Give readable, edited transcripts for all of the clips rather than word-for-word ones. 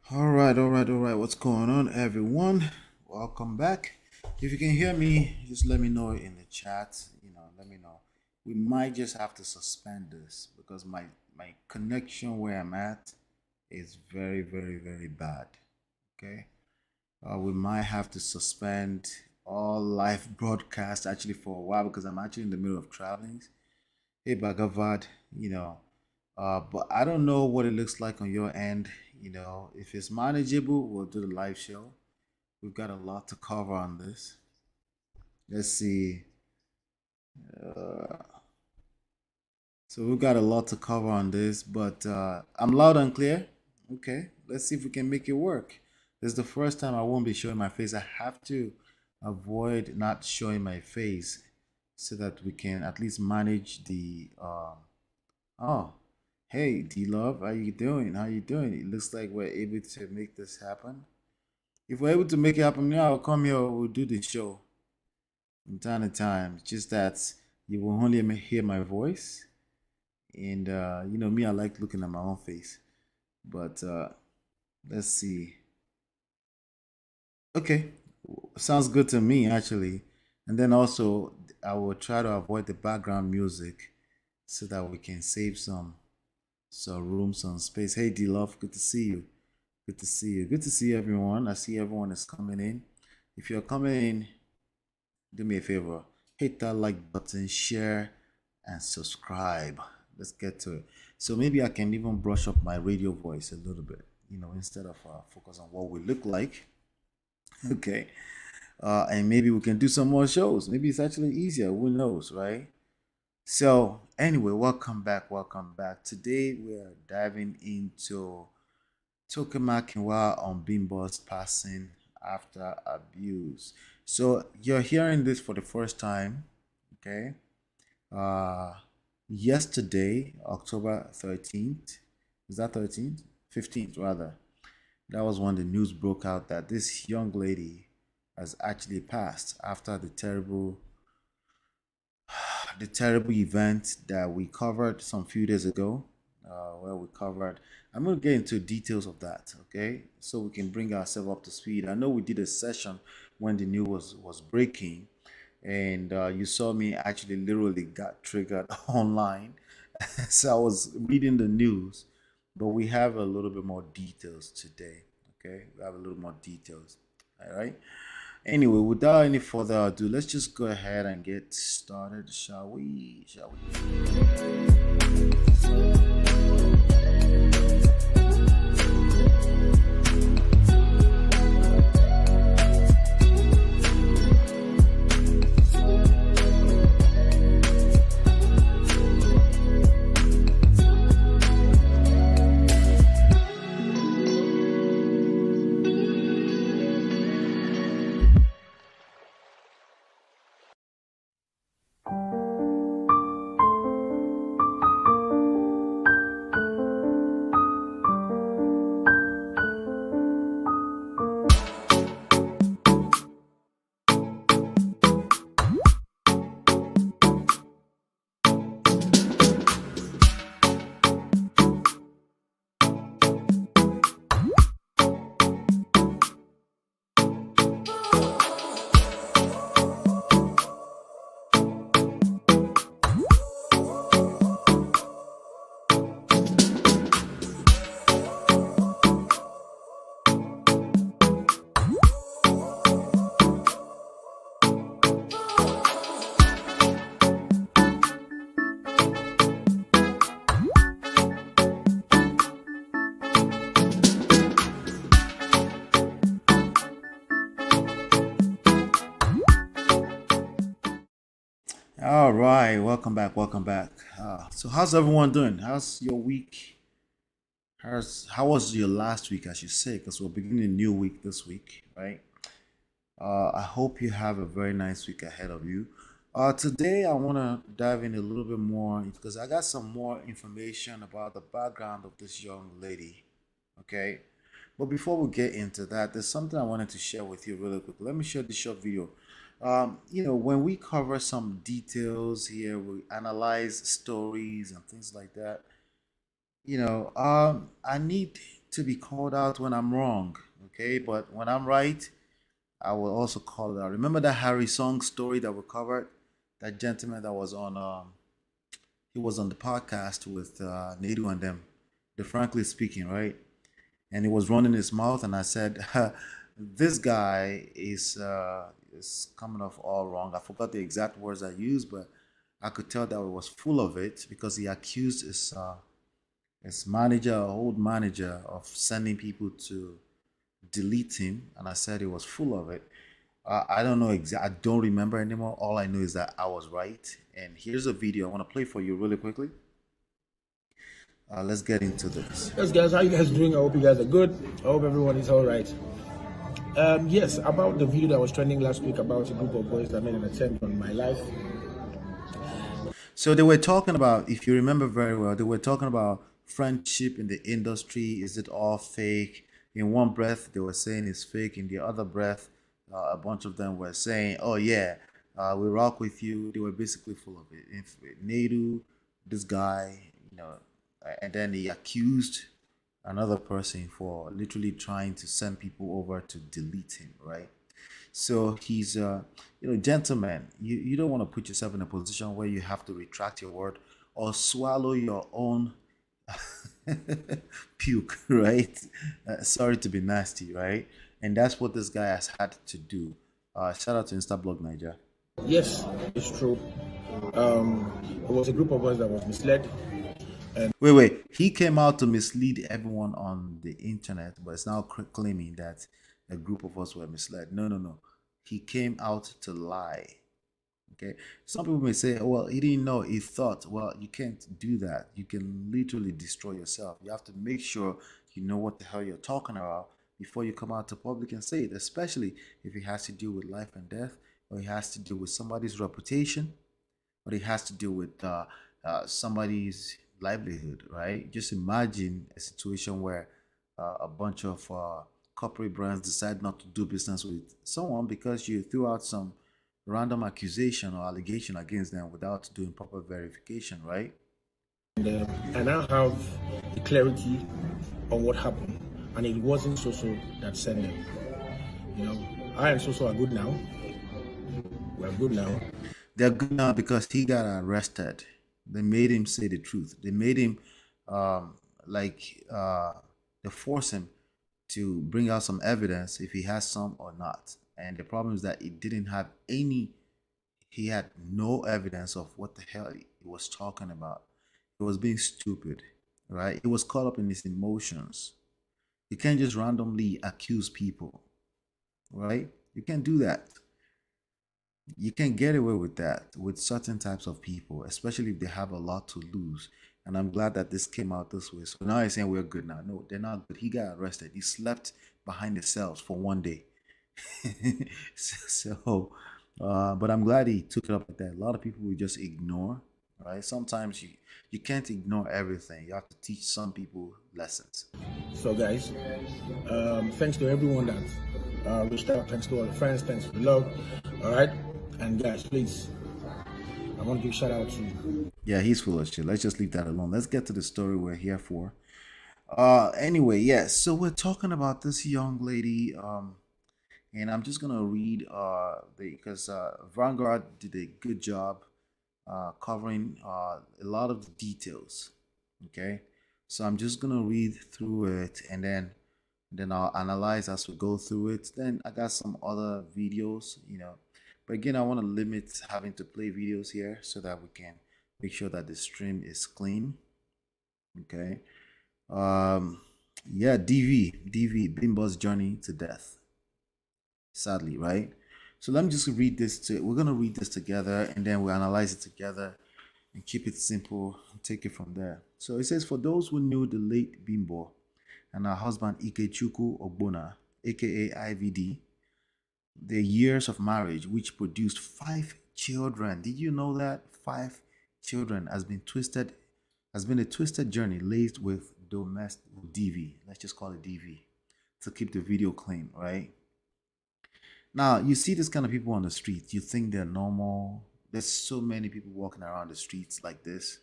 All right. What's going on, everyone? Welcome back. If you can hear me, just let me know in the chat. Let me know. We might just have to suspend this because my connection where I'm at is very, very, very bad. Okay. We might have to suspend all live broadcast actually for a while because I'm actually in the middle of traveling. Hey, Bhagavad, you know, but I don't know what it looks like on your end. If it's manageable, we'll do the live show. We've got a lot to cover on this. Let's see. Uh, so we've got a lot to cover on this, but I'm loud and clear. Okay, let's see if we can make it work. This is the first time I won't be showing my face. I have to avoid not showing my face so that we can at least manage the oh, hey, D Love, how you doing? How you doing? It looks like we're able to make this happen. If we're able to make it happen now, I'll come here. We'll do the show from time to time. It's just that you will only hear my voice, and me, I like looking at my own face. But let's see. Okay, sounds good to me actually. And then also, I will try to avoid the background music so that we can save some room, some space. Hey, D Love, good to see you. Good to see you. Good to see everyone. I see everyone is coming in. If you're coming in, do me a favor. Hit that like button, share, and subscribe. Let's get to it. So maybe I can even brush up my radio voice a little bit, instead of focus on what we look like. Okay. And maybe we can do some more shows. Maybe it's actually easier. Who knows, right? So, anyway, welcome back. Welcome back. Today we are diving into TOKE MAKINWA on BIMBO'S passing after abuse. So, you're hearing this for the first time, okay? Uh, Yesterday, October 13th, is that 13th? 15th, rather. That was when the news broke out that this young lady has actually passed after the terrible event that we covered some few days ago, where we covered. I'm going to get into details of that, okay? So we can bring ourselves up to speed. I know we did a session when the news was breaking, and you saw me actually literally got triggered online. So I was reading the news, but we have a little bit more details today, okay? We have a little more details, all right? Anyway, without any further ado, let's just go ahead and get started, shall we? Shall we? All right, welcome back, welcome back. So how's everyone doing? How's your week? How was your last week, I should say, because we're beginning a new week this week, right? I hope you have a very nice week ahead of you. Today I want to dive in a little bit more because I got some more information about the background of this young lady. Okay, but before we get into that, there's something I wanted to share with you really quick. Let me share this short video. When we cover some details here, we analyze stories and things like that. I need to be called out when I'm wrong, okay? But when I'm right, I will also call it out. Remember that Harry Song story that we covered? That gentleman that was on he was on the podcast with Nadu and them, the frankly speaking, right? And he was running his mouth, and I said, "This guy is coming off all wrong." I forgot the exact words I used, but I could tell that it was full of it because he accused his manager, old manager, of sending people to delete him, and I said it was full of it. I don't know exactly. I don't remember anymore. All I know is that I was right. And here's a video I want to play for you really quickly. Let's get into this. Yes, guys, how you guys doing? I hope you guys are good. I hope everyone is all right. Yes, about the video that was trending last week about a group of boys that made an attempt on my life. So they were talking about, if you remember very well, they were talking about friendship in the industry. Is it all fake? In one breath, they were saying it's fake. In the other breath, a bunch of them were saying, "Oh yeah, we rock with you." They were basically full of it. If Nadu, this guy, and then he accused another person for literally trying to send people over to delete him, right? So he's, gentlemen, you don't want to put yourself in a position where you have to retract your word or swallow your own puke, right? Sorry to be nasty, right? And that's what this guy has had to do. Shout out to Instablog Niger. Yes, it's true. It was a group of us that was misled. Wait. He came out to mislead everyone on the internet, but it's now claiming that a group of us were misled. No. He came out to lie. Okay. Some people may say, "Oh, well, he didn't know, he thought." Well, you can't do that. You can literally destroy yourself. You have to make sure you know what the hell you're talking about before you come out to public and say it, especially if it has to do with life and death, or it has to do with somebody's reputation, or it has to do with somebody's livelihood, right? Just imagine a situation where a bunch of corporate brands decide not to do business with someone because you threw out some random accusation or allegation against them without doing proper verification, right? And I now have the clarity on what happened, and it wasn't Soso that sent them. I and Soso are good now. We're good now. They're good now because he got arrested. They made him say the truth. They made him they force him to bring out some evidence if he has some or not. And the problem is that he had no evidence of what the hell he was talking about. He was being stupid, right? He was caught up in his emotions. You can't just randomly accuse people, right? You can't do that. You can get away with that with certain types of people, especially if they have a lot to lose. And I'm glad that this came out this way. So now he's saying we're good now. No, they're not good. He got arrested. He slept behind the cells for one day. But I'm glad he took it up like that. A lot of people will just ignore, right? Sometimes you can't ignore everything. You have to teach some people lessons. So guys, thanks to everyone that reached out. Thanks to all the friends. Thanks for the love. All right. And guys, please, I want to give a shout out to... Yeah, he's full of shit. Let's just leave that alone. Let's get to the story we're here for. Anyway, yes. So we're talking about this young lady. And I'm just gonna read because Vanguard did a good job covering a lot of the details. Okay, so I'm just gonna read through it and then I'll analyze as we go through it. Then I got some other videos, but again, I want to limit having to play videos here so that we can make sure that the stream is clean. Okay. Yeah, DV BIMBO'S journey to death. Sadly, right? So let me just read this. We're gonna read this together, and then we'll analyze it together and keep it simple and take it from there. So it says, for those who knew the late Bimbo and her husband Ikechukwu Ogbonna, aka IVD, their years of marriage, which produced 5 children. Did you know that 5 children has been a twisted journey laced with domestic DV. Let's just call it DV to keep the video clean, right? Now, you see this kind of people on the street, you think they're normal. There's so many people walking around the streets like this.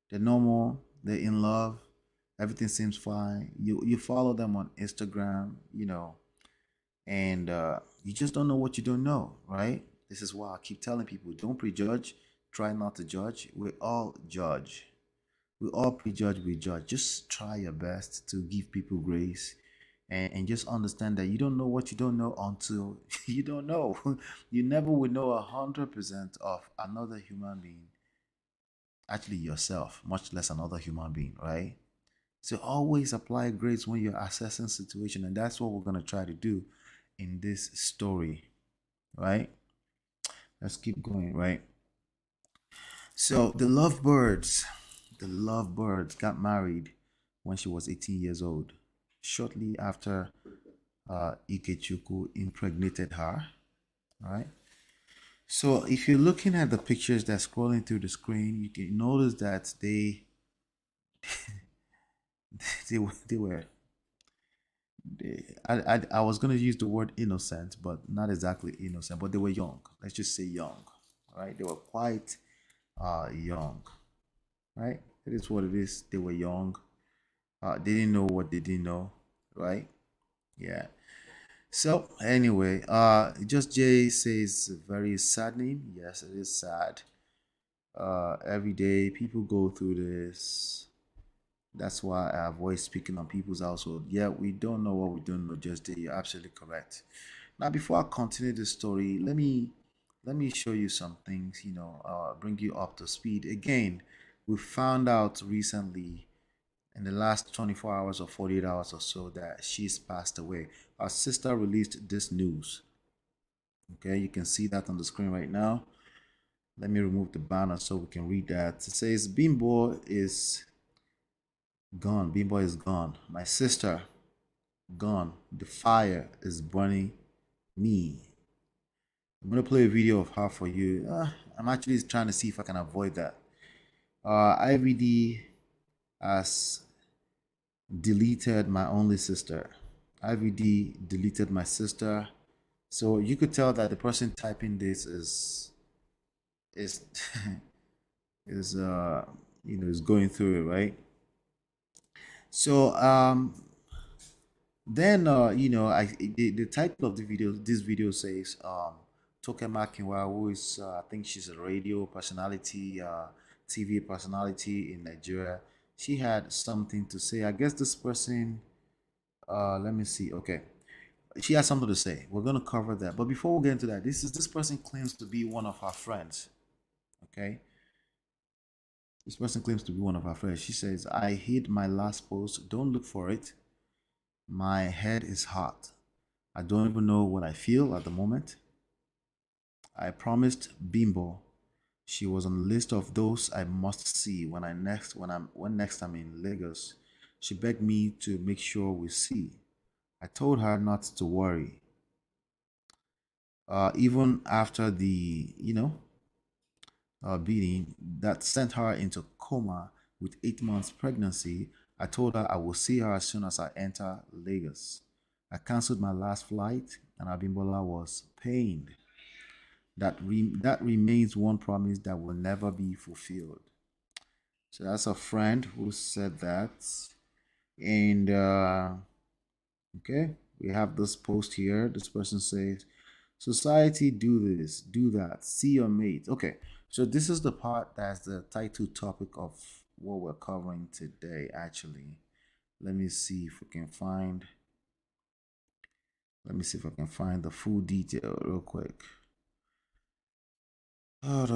They're normal, they're in love, Everything seems fine. You follow them on Instagram, and you just don't know what you don't know, right? This is why I keep telling people, don't prejudge, try not to judge. We all judge. We all prejudge, we judge. Just try your best to give people grace, and just understand that you don't know what you don't know until you don't know. You never will know 100% of another human being, actually yourself, much less another human being, right? So always apply grace when you're assessing situation, and that's what we're gonna try to do in this story, right? Let's keep going, right? So the lovebirds got married when she was 18 years old. Shortly after, Ikechukwu impregnated her, right? So if you're looking at the pictures that's scrolling through the screen, you can notice that I was gonna use the word innocent, but not exactly innocent, but they were young. Let's just say young, right? They were quite young, right? It is what it is. They were young. They didn't know what they didn't know, right? Yeah. So anyway, just Jay says very saddening. Yes, it is sad. Every day people go through this. That's why I avoid speaking on people's household. Yeah, we don't know what we don't know. Just Jay, you're absolutely correct. Now, before I continue the story, let me show you some things. Bring you up to speed. Again, we found out recently in the last 24 hours or 48 hours or so that she's passed away. Our sister released this news. Okay, you can see that on the screen right now. Let me remove the banner so we can read that. It says Bimbo is gone. Bimbo is gone. My sister gone. The fire is burning me. I'm gonna play a video of her for you. I'm actually trying to see if I can avoid that. IVD has deleted my only sister. IVD deleted my sister. So you could tell that the person typing this is is is going through it, right? So then the title of this video says Toke Makinwa, who is I think she's a radio personality, TV personality in Nigeria. She had something to say. I guess this person, let me see. Okay, she has something to say. We're gonna cover that. But before we get into that, this person claims to be one of our friends. Okay, this person claims to be one of our friends. She says, "I hid my last post. Don't look for it. My head is hot. I don't even know what I feel at the moment. I promised Bimbo she was on the list of those I must see when next I'm in Lagos. She begged me to make sure we see. I told her not to worry. Even after the beating that sent her into coma with 8 months pregnancy, I told her I will see her as soon as I enter Lagos. I cancelled my last flight, and Abimbola was pained. That remains one promise that will never be fulfilled. So that's a friend who said that. And okay, we have this post here. This person says, society, do this, do that, see your mate. Okay, so this is the part that's the title topic of what we're covering today, actually. Let me see if we can find the full detail real quick. All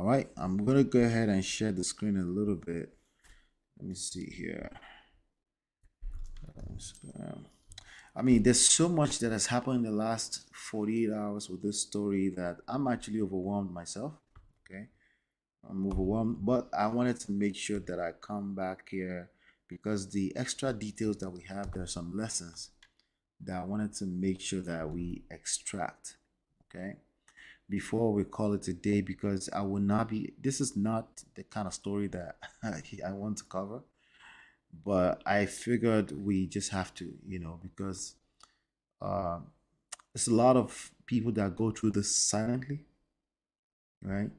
right, I'm gonna go ahead and share the screen a little bit. Let me see here. I mean, there's so much that has happened in the last 48 hours with this story that I'm actually overwhelmed myself. Okay, I'm overwhelmed, but I wanted to make sure that I come back here because the extra details that we have, there are some lessons that I wanted to make sure that we extract. Okay, before we call it a day, because I will not be, this is not the kind of story that I want to cover, but I figured we just have to, because uh, there's a lot of people that go through this silently, right?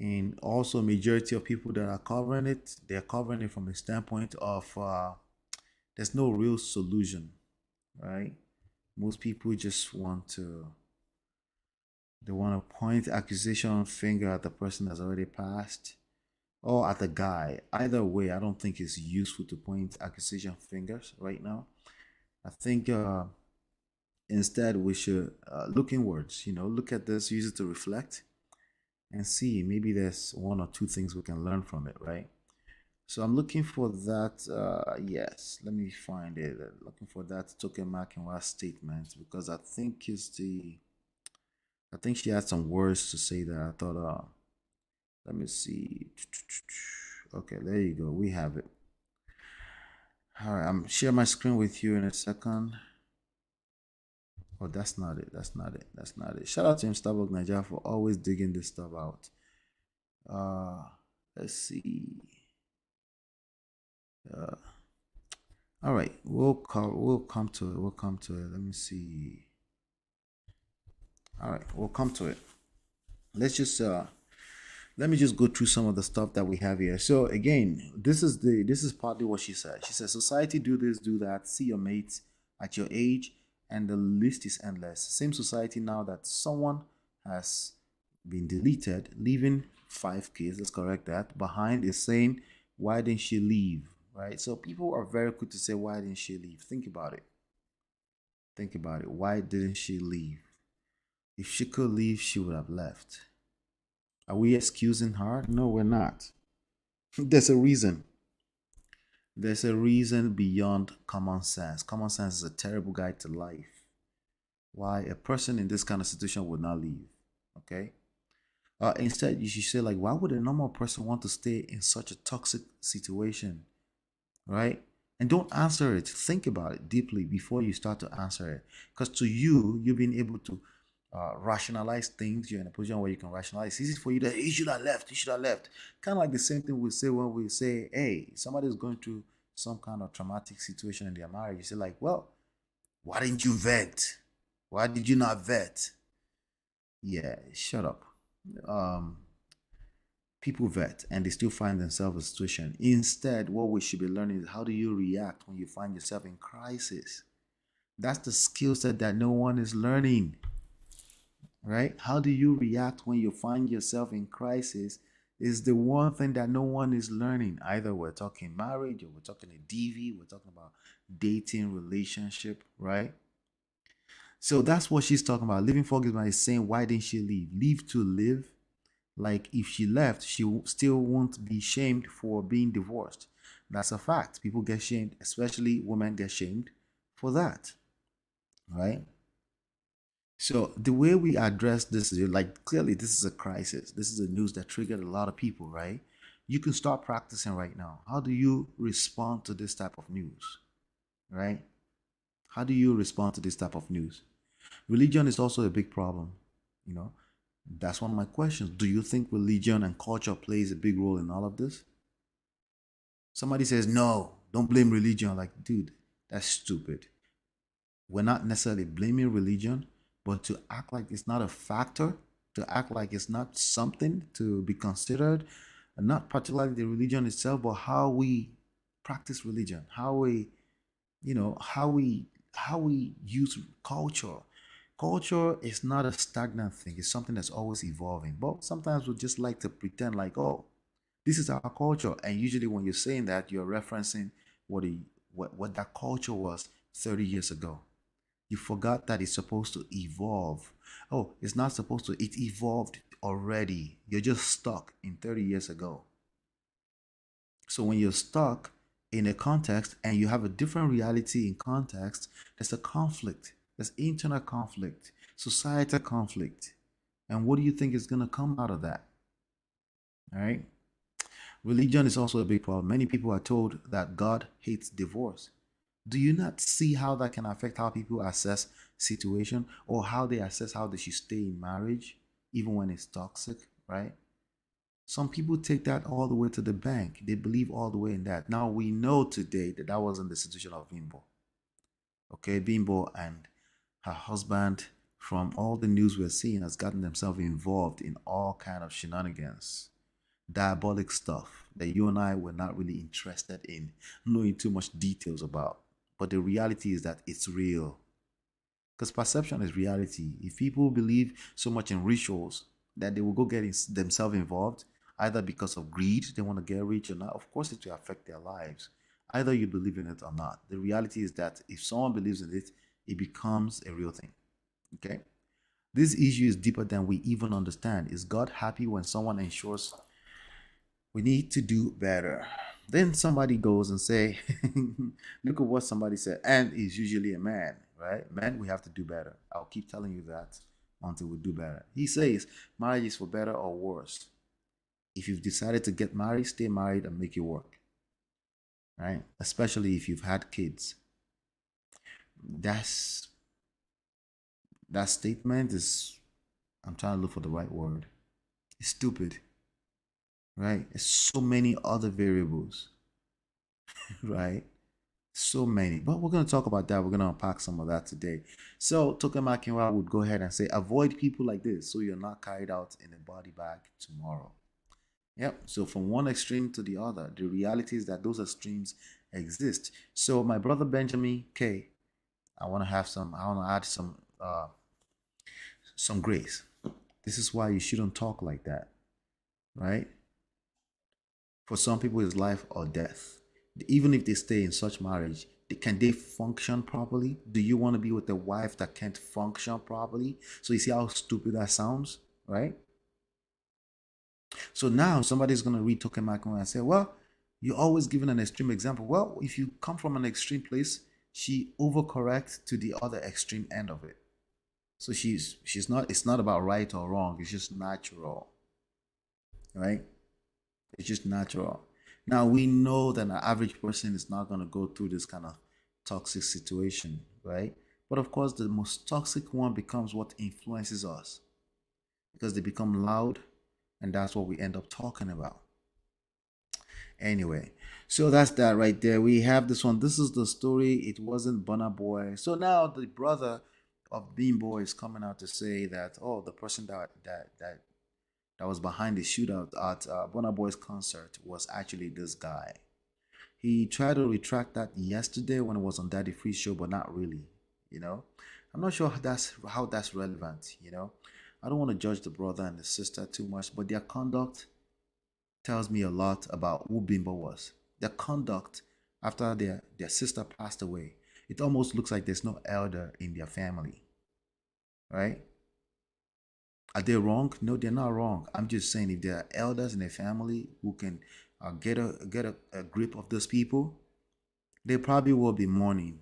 And also, majority of people that are covering it, they're covering it from a standpoint of there's no real solution, right? Most people just want to they want to point accusation finger at the person that's already passed or at the guy. Either way, I don't think it's useful to point accusation fingers right now. I think instead we should look inwards. Look at this, use it to reflect, and see maybe there's one or two things we can learn from it, right? So I'm looking for that. Yes, let me find it. Looking for that TOKE MAKINWA statement because I think she had some words to say that I thought. Let me see. Okay, there you go. We have it. All right, I'm share my screen with you in a second. Oh, that's not it. That's not it. That's not it. Shout out to him, Starbucks Nigeria, for always digging this stuff out. Let's see. All right, we'll come to it. We'll come to it. Let me see. All right, we'll come to it. Let's just let me just go through some of the stuff that we have here. So again, this is partly what she said. She says society do this, do that, see your mates at your age, and the list is endless. Same society now that someone has been deleted, leaving 5 kids, let's correct that, behind is saying, why didn't she leave? Right? So people are very quick to say, why didn't she leave? Think about it. Think about it. Why didn't she leave? If she could leave, she would have left. Are we excusing her? No, we're not. There's a reason. There's a reason beyond common sense. Common sense is a terrible guide to life. Why a person in this kind of situation would not leave. Okay? Instead, you should say, like, why would a normal person want to stay in such a toxic situation? Right? And don't answer it. Think about it deeply before you start to answer it. Because to you, you've been able to rationalize things. You're in a position where you can rationalize. It's easy for you to, he should have left. He should have left. Kind of like the same thing we say when we say, hey, somebody's going through some kind of traumatic situation in their marriage. You say, like, well, why didn't you vet? Why did you not vet? Yeah, shut up. People vet and they still find themselves in a situation. Instead, what we should be learning is how do you react when you find yourself in crisis? That's the skill set that no one is learning. Right? How do you react when you find yourself in crisis is the one thing that no one is learning. Either we're talking marriage or we're talking a DV, we're talking about dating, relationship, right? So that's what she's talking about. Living forgiveness is saying, why didn't she leave? Leave to live. Like if she left, she still won't be shamed for being divorced. That's a fact. People get shamed, especially women get shamed for that, right? So the way we address this is like clearly this is a crisis. This is a news that triggered a lot of people, right? You can start practicing right now. How do you respond to this type of news, right? How do you respond to this type of news? Religion is also a big problem, you know. That's one of my questions. Do you think religion and culture plays a big role in all of this? Somebody says, no, don't blame religion. Like, dude, that's stupid. We're not necessarily blaming religion, but to act like it's not a factor, to act like it's not something to be considered, and not particularly the religion itself, but how we practice religion, how we, how we use culture. Culture is not a stagnant thing. It's something that's always evolving. But sometimes we just like to pretend like, oh, this is our culture. And usually when you're saying that, you're referencing what that culture was 30 years ago. You forgot that it's supposed to evolve. Oh, it's not supposed to. It evolved already. You're just stuck in 30 years ago. So when you're stuck in a context and you have a different reality in context, there's a conflict. There's internal conflict, societal conflict. And what do you think is going to come out of that? All right. Religion is also a big problem. Many people are told that God hates divorce. Do you not see how that can affect how people assess situation or how they assess how they should stay in marriage, even when it's toxic, right? Some people take that all the way to the bank. They believe all the way in that. Now we know today that that wasn't the situation of Bimbo. Okay, Bimbo and her husband from all the news we're seeing, has gotten themselves involved in all kind of shenanigans, diabolic stuff that you and I were not really interested in knowing too much details about. But the reality is that it's real. Because perception is reality. If people believe so much in rituals that they will go get themselves involved, either because of greed, they want to get rich or not, of course it will affect their lives. Either you believe in it or not. The reality is that if someone believes in it, it becomes a real thing. Okay? This issue is deeper than we even understand. Is God happy when someone ensures we need to do better? Then somebody goes and say, look at what somebody said, and is usually a man, right? Man, we have to do better. I'll keep telling you that until we do better. He says marriage is for better or worse. If you've decided to get married, stay married and make it work, right? Especially if you've had kids. That's that statement is, I'm trying to look for the right word. It's stupid, right? There's so many other variables, right? So many. But we're going to talk about that. We're going to unpack some of that today. So, TOKE MAKINWA would go ahead and say, avoid people like this so you're not carried out in a body bag tomorrow. Yep. So, from one extreme to the other, the reality is that those extremes exist. So, my brother Benjamin K, I want to add some grace. This is why you shouldn't talk like that, right? For some people, it's life or death. Even if they stay in such marriage, can they function properly? Do you want to be with a wife that can't function properly? So you see how stupid that sounds, right? So now somebody's going to read TOKE MAKINWA and say, well, you're always giving an extreme example. Well, if you come from an extreme place, she overcorrects to the other extreme end of it. So she's not, it's not about right or wrong. It's just natural, right? It's just natural. Now we know that an average person is not going to go through this kind of toxic situation, right? But of course, the most toxic one becomes what influences us because they become loud, and that's what we end up talking about. Anyway, so that's that right there. We have this one. This is the story. It wasn't Burna Boy. So now the brother of Bimbo is coming out to say that, oh, the person that was behind the shootout at Burna Boy's concert was actually this guy. He tried to retract that yesterday when it was on Daddy Free show, but not really. You know, I'm not sure how that's relevant. You know, I don't want to judge the brother and the sister too much, but their conduct tells me a lot about who Bimbo was. Their conduct after their sister passed away, it almost looks like there's no elder in their family, right? Are they wrong? No, they're not wrong. I'm just saying if there are elders in a family who can get a grip of those people, they probably will be mourning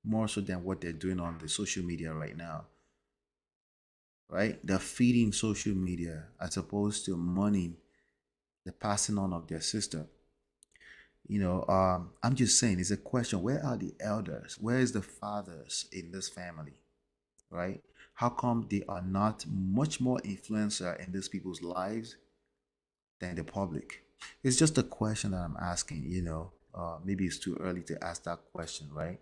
more so than what they're doing on the social media right now. Right? They're feeding social media as opposed to mourning the passing on of their sister. You know, I'm just saying it's a question. Where are the elders? Where is the fathers in this family? Right? How come they are not much more influencer in these people's lives than the public? It's just a question that I'm asking, you know. Maybe it's too early to ask that question, right?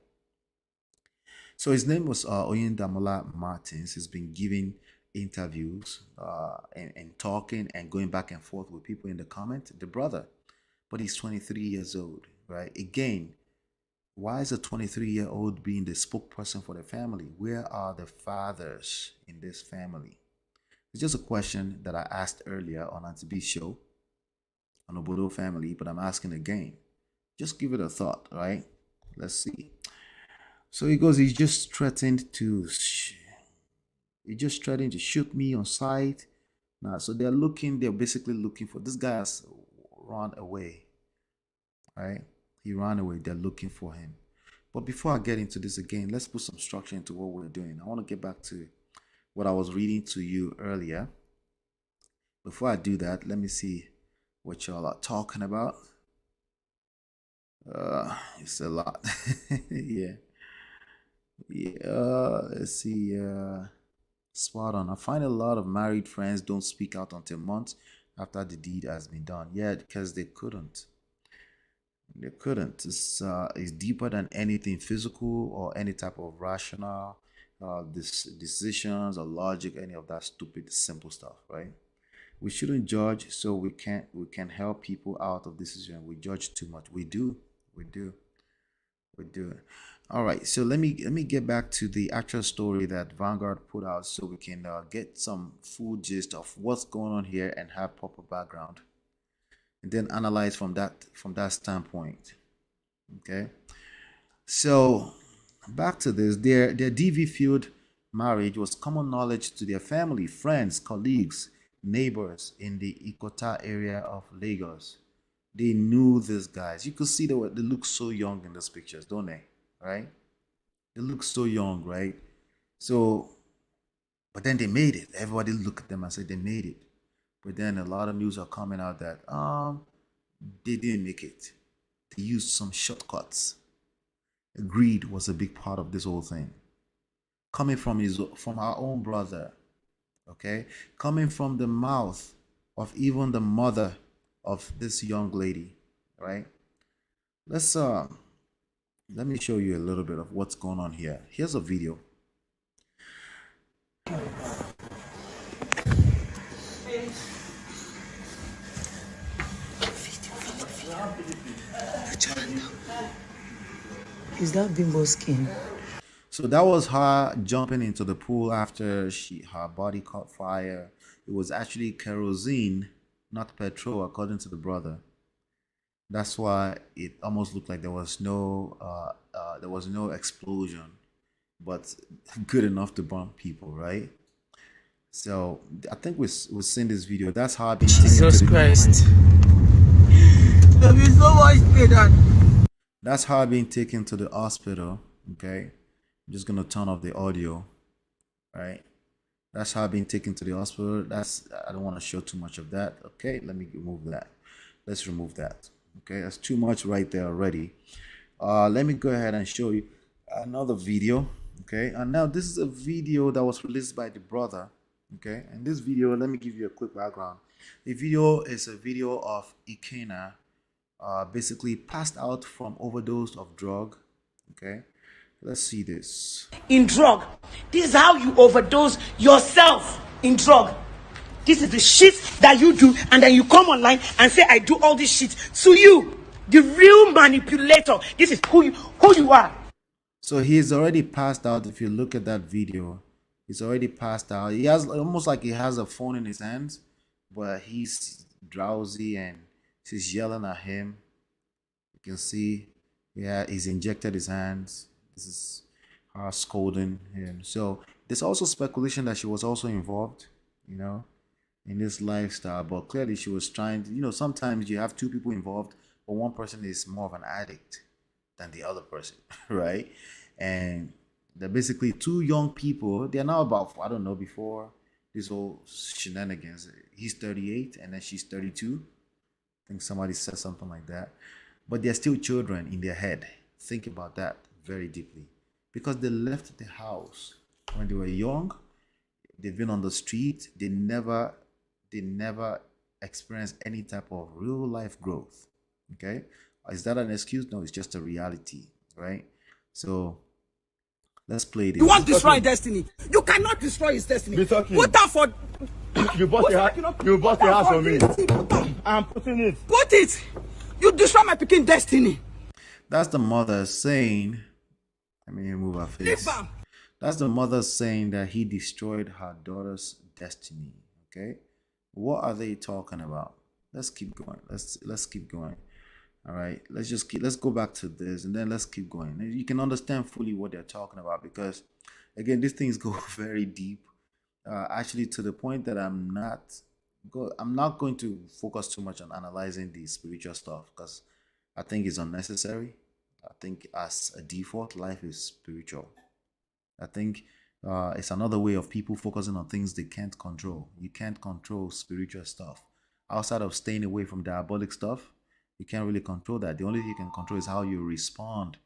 So his name was Oyindamola Martins. He's been giving interviews and talking and going back and forth with people in the comment, the brother. But he's 23 years old, right? Again, why is a 23-year-old being the spokesperson for the family? Where are the fathers in this family? It's just a question that I asked earlier on Auntie B's show on Obodo family, but I'm asking again. Just give it a thought, right? Let's see. So he goes, he's just threatened to shoot me on sight. Now, so they're basically looking for this guy has run away, right? He ran away. They're looking for him. But before I get into this again, let's put some structure into what we're doing. I want to get back to what I was reading to you earlier. Before I do that, let me see what y'all are talking about. It's a lot. Yeah. Yeah. Let's see. Spot on. I find a lot of married friends don't speak out until months after the deed has been done. Yeah, because they couldn't. They couldn't. It's deeper than anything physical or any type of rational decisions or logic, any of that stupid simple stuff, right? We shouldn't judge, so we can help people out of this situation. We judge too much. We do. All right, so let me get back to the actual story that Vanguard put out, so we can get some full gist of what's going on here and have proper background, and then analyze from that standpoint. Okay, so back to this. Their DV field marriage was common knowledge to their family, friends, colleagues, neighbors in the Ikota area of Lagos. They knew these guys. You could see they look so young in those pictures, don't they? Right? They look so young, right? So, but then they made it. Everybody look at them and say they made it. But then a lot of news are coming out that they didn't make it. They used some shortcuts. Greed was a big part of this whole thing. Coming from our own brother, okay? Coming from the mouth of even the mother of this young lady, right? Let me show you a little bit of what's going on here. Here's a video. Is that Bimbo's skin? So that was her jumping into the pool after her body caught fire. It was actually kerosene, not petrol, according to the brother. That's why it almost looked like there was no explosion, but good enough to burn people, right? So I think we've seen this video. That's how I've been Jesus Christ. There is so much pain. That's how I've been taken to the hospital. Okay, I'm just gonna turn off the audio. Right. That's how I've been taken to the hospital. I don't want to show too much of that. Okay, let me remove that. Let's remove that. Okay, that's too much right there already. Let me go ahead and show you another video. Okay, and now this is a video that was released by the brother. Okay, and this video, let me give you a quick background. The video is a video of Ikena basically passed out from overdose of drug. Okay, let's see this. In drug. This is how you overdose yourself in drug. This is the shit that you do, and then you come online and say, I do all this shit to you. The real manipulator. This is who you are. So he's already passed out. If you look at that video, he's already passed out. He has almost like he has a phone in his hands, but he's drowsy and she's yelling at him. You can see, yeah, he's injected his hands. This is her scolding him. So there's also speculation that she was also involved, in this lifestyle. But clearly she was trying to, sometimes you have two people involved, but one person is more of an addict than the other person, right? And they're basically two young people. They're now about, I don't know, before this whole shenanigans. He's 38 and then she's 32. I think somebody said something like that. But they're still children in their head. Think about that very deeply. Because they left the house when they were young. They've been on the street. They never experienced any type of real life growth. Okay? Is that an excuse? No, it's just a reality, right? So let's play this. You want to destroy destiny. You cannot destroy his destiny. Put out for You bought the house for me. I'm putting it. Put it. You destroy my picking destiny. That's the mother saying, let me remove her face. That's the mother saying that he destroyed her daughter's destiny. Okay, what are they talking about? Let's keep going. Let's keep going. All right, let's go back to this and then let's keep going. You can understand fully what they're talking about, because again, these things go very deep. Actually, to the point that I'm not going to focus too much on analyzing the spiritual stuff, because I think it's unnecessary. I think as a default, life is spiritual. I think it's another way of people focusing on things they can't control. You can't control spiritual stuff. Outside of staying away from diabolic stuff, you can't really control that. The only thing you can control is how you respond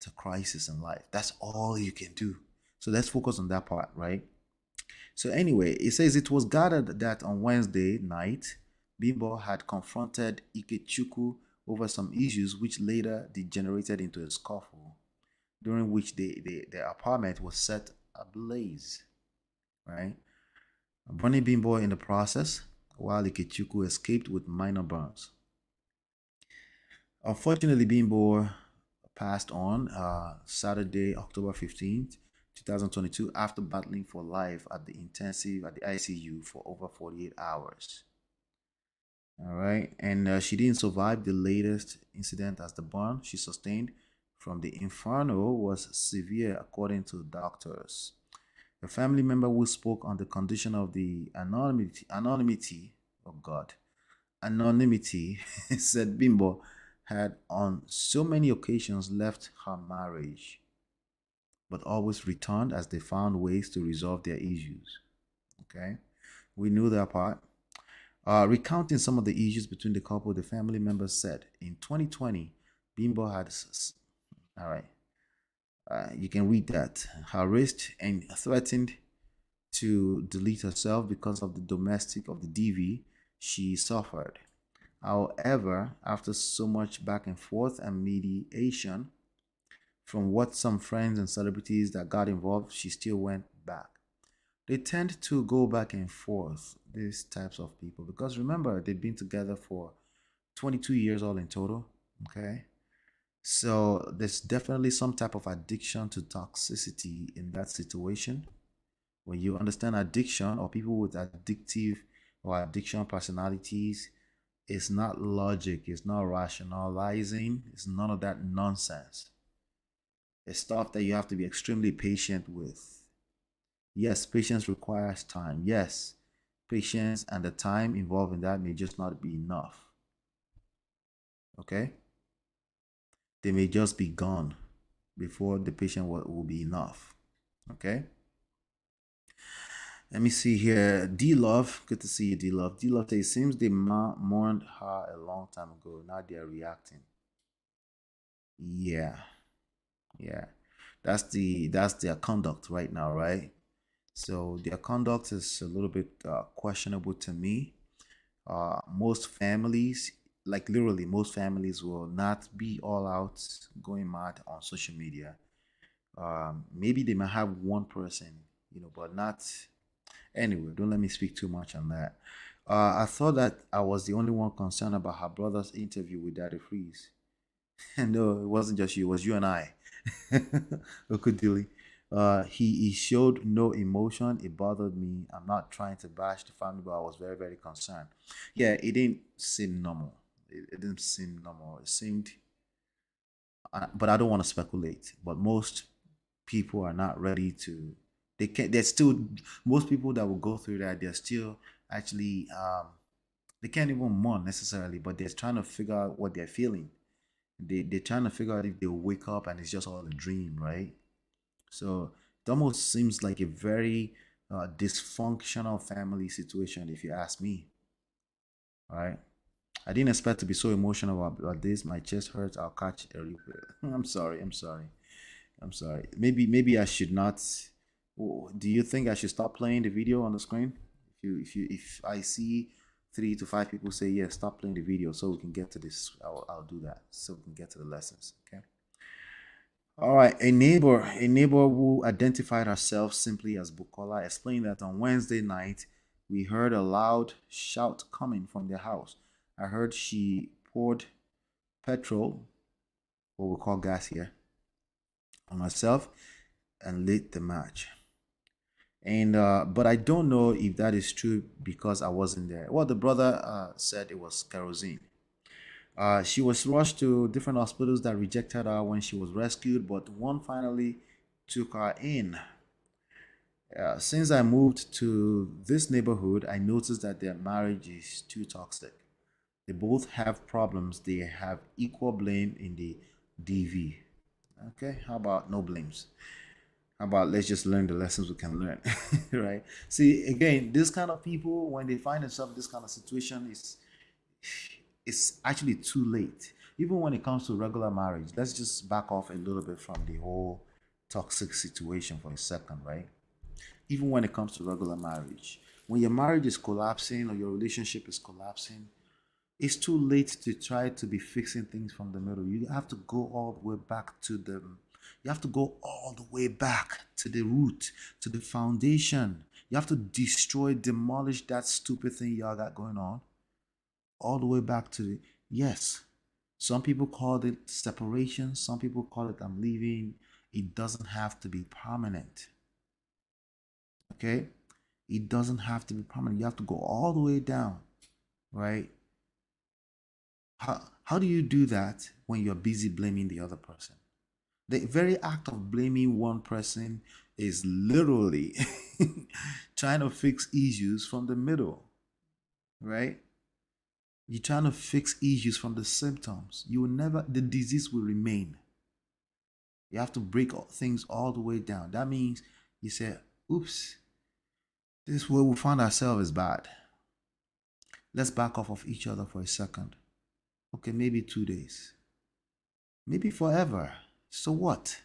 to crisis in life. That's all you can do. So let's focus on that part, right? So anyway, it says it was gathered that on Wednesday night, Bimbo had confronted Ikechukwu over some issues which later degenerated into a scuffle, during which their apartment was set ablaze, right? Burning Bimbo in the process, while Ikechukwu escaped with minor burns. Unfortunately, Bimbo passed on Saturday, October 15th, 2022, after battling for life at the ICU for over 48 hours. All right, and she didn't survive the latest incident, as the burn she sustained from the inferno was severe, according to doctors. A family member who spoke on the condition of the anonymity, oh God, anonymity, said Bimbo had on so many occasions left her marriage, but always returned as they found ways to resolve their issues. Okay, we knew that part. Recounting some of the issues between the couple, the family members said in 2020, Bimbo had, all right, you can read that, harassed and threatened to delete herself because of the DV she suffered. However, after so much back and forth and mediation from what some friends and celebrities that got involved, she still went back. They tend to go back and forth, these types of people, because remember, they've been together for 22 years all in total. Okay. So there's definitely some type of addiction to toxicity in that situation. When you understand addiction, or people with addictive or addiction personalities, it's not logic, it's not rationalizing, it's none of that nonsense. It's stuff that you have to be extremely patient with. Yes, patience requires time. Yes, patience and the time involved in that may just not be enough. Okay? They may just be gone before the patient will be enough. Okay? Let me see here. D Love, good to see you, D Love. D Love, it seems they mourned her a long time ago. Now they're reacting. Yeah, yeah. That's their conduct right now, right? So their conduct is a little bit questionable to me. Most families, like literally most families, will not be all out going mad on social media. Maybe they might have one person, but not. Anyway, don't let me speak too much on that. I thought that I was the only one concerned about her brother's interview with Daddy Freeze. No, it wasn't just you, it was you and I. Okudili. He showed no emotion. It bothered me. I'm not trying to bash the family, but I was very, very concerned. Yeah, it didn't seem normal. It didn't seem normal. It seemed, but I don't want to speculate. But most people are not ready to. They can't. They're still, most people that will go through that. They're still actually. They can't even mourn necessarily, but they're trying to figure out what they're feeling. They're trying to figure out if they'll wake up and it's just all a dream, right? So it almost seems like a very dysfunctional family situation, if you ask me. All right. I didn't expect to be so emotional about this. My chest hurts. I'll catch a replay. I'm sorry. I'm sorry. I'm sorry. Maybe I should not. Do you think I should stop playing the video on the screen? If I see 3 to 5 people say yes, stop playing the video so we can get to this. I'll do that so we can get to the lessons. Okay. All right, a neighbor who identified herself simply as Bukola explained that on Wednesday night, we heard a loud shout coming from their house. I heard she poured petrol, what we call gas here, on herself and lit the match. And but I don't know if that is true because I wasn't there. Well, the brother said it was kerosene. She was rushed to different hospitals that rejected her when she was rescued, but one finally took her in. Since I moved to this neighborhood, I noticed that their marriage is too toxic. They both have problems. They have equal blame in the DV. Okay, how about no blames? How about let's just learn the lessons we can learn, right? See, again, this kind of people, when they find themselves in this kind of situation, it's actually too late. Even when it comes to regular marriage, let's just back off a little bit from the whole toxic situation for a second, right? Even when it comes to regular marriage, when your marriage is collapsing or your relationship is collapsing, it's too late to try to be fixing things from the middle. You have to go all the way back to You have to go all the way back to the root, to the foundation. You have to destroy, demolish that stupid thing y'all got going on. All the way back to the, yes. Some people call it separation. Some people call it I'm leaving. It doesn't have to be permanent. Okay? It doesn't have to be permanent. You have to go all the way down, right? How do you do that when you're busy blaming the other person? The very act of blaming one person is literally trying to fix issues from the middle, right? You're trying to fix issues from the symptoms. You will never, the disease will remain. You have to break things all the way down. That means you say, oops, this is where we find ourselves is bad. Let's back off of each other for a second. Okay, maybe 2 days. Maybe forever. So what?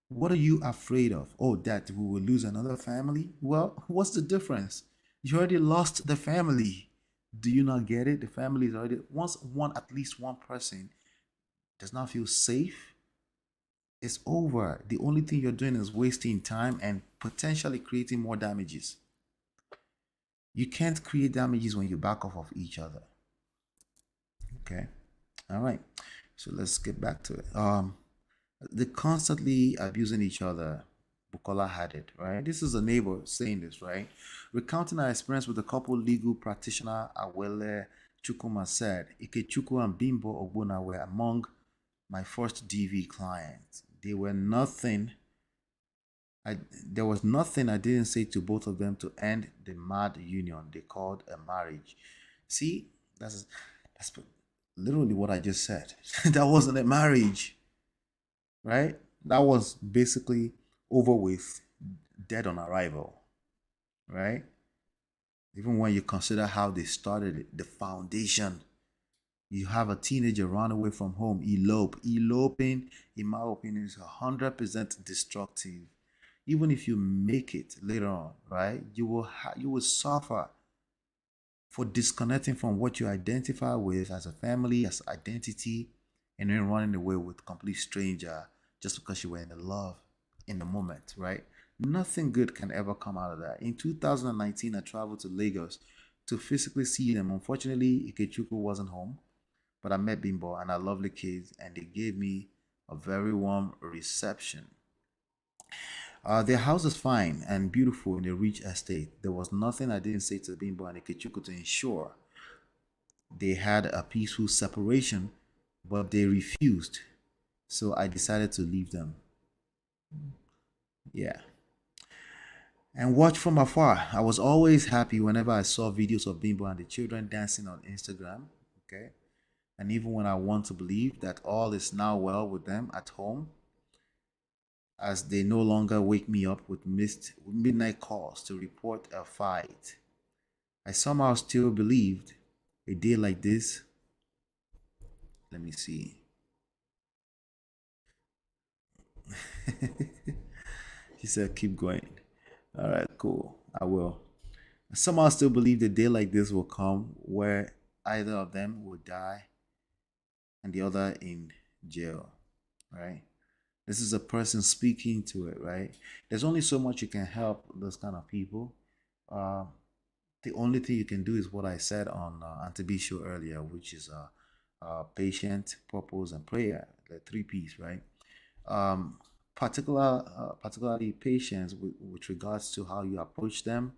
What are you afraid of? Oh, that we will lose another family? Well, what's the difference? You already lost the family. Do you not get it? The family is already, once at least one person does not feel safe, it's over. The only thing you're doing is wasting time and potentially creating more damages. You can't create damages when you back off of each other. Okay. All right. So let's get back to it. They're constantly abusing each other. Bukola had it, right? This is a neighbor saying this, right? Recounting our experience with the couple, legal practitioner Awele Chukuma said, Ikechukwu and Bimbo Ogbona were among my first DV clients. They were nothing. There was nothing I didn't say to both of them to end the mad union they called a marriage. See, that's literally what I just said. That wasn't a marriage, right? That was basically over with, dead on arrival, right? Even when you consider how they started it, the foundation. You have a teenager run away from home, elope. Eloping, in my opinion, is 100% destructive. Even if you make it later on, right? You will suffer for disconnecting from what you identify with as a family, as identity, and then running away with a complete stranger just because you were in love in the moment, right? Nothing good can ever come out of that. In 2019, I traveled to Lagos to physically see them. Unfortunately, Ikechukwu wasn't home, but I met Bimbo and our lovely kids, and they gave me a very warm reception. Their house is fine and beautiful in a rich estate. There was nothing I didn't say to Bimbo and Ikechukwu to ensure they had a peaceful separation, but they refused. So I decided to leave them. Yeah. And watch from afar. I was always happy whenever I saw videos of Bimbo and the children dancing on Instagram. Okay. And even when I want to believe that all is now well with them at home, as they no longer wake me up with midnight calls to report a fight, I somehow still believed a day like this. Let me see. She said, keep going. All right, cool. I will. I somehow still believe a day like this will come where either of them will die and the other in jail, right? This is a person speaking to it, right? There's only so much you can help those kind of people. The only thing you can do is what I said on Auntie B show earlier, which is patient, purpose, and prayer, the 3 P's, right? Particularly patience with regards to how you approach them,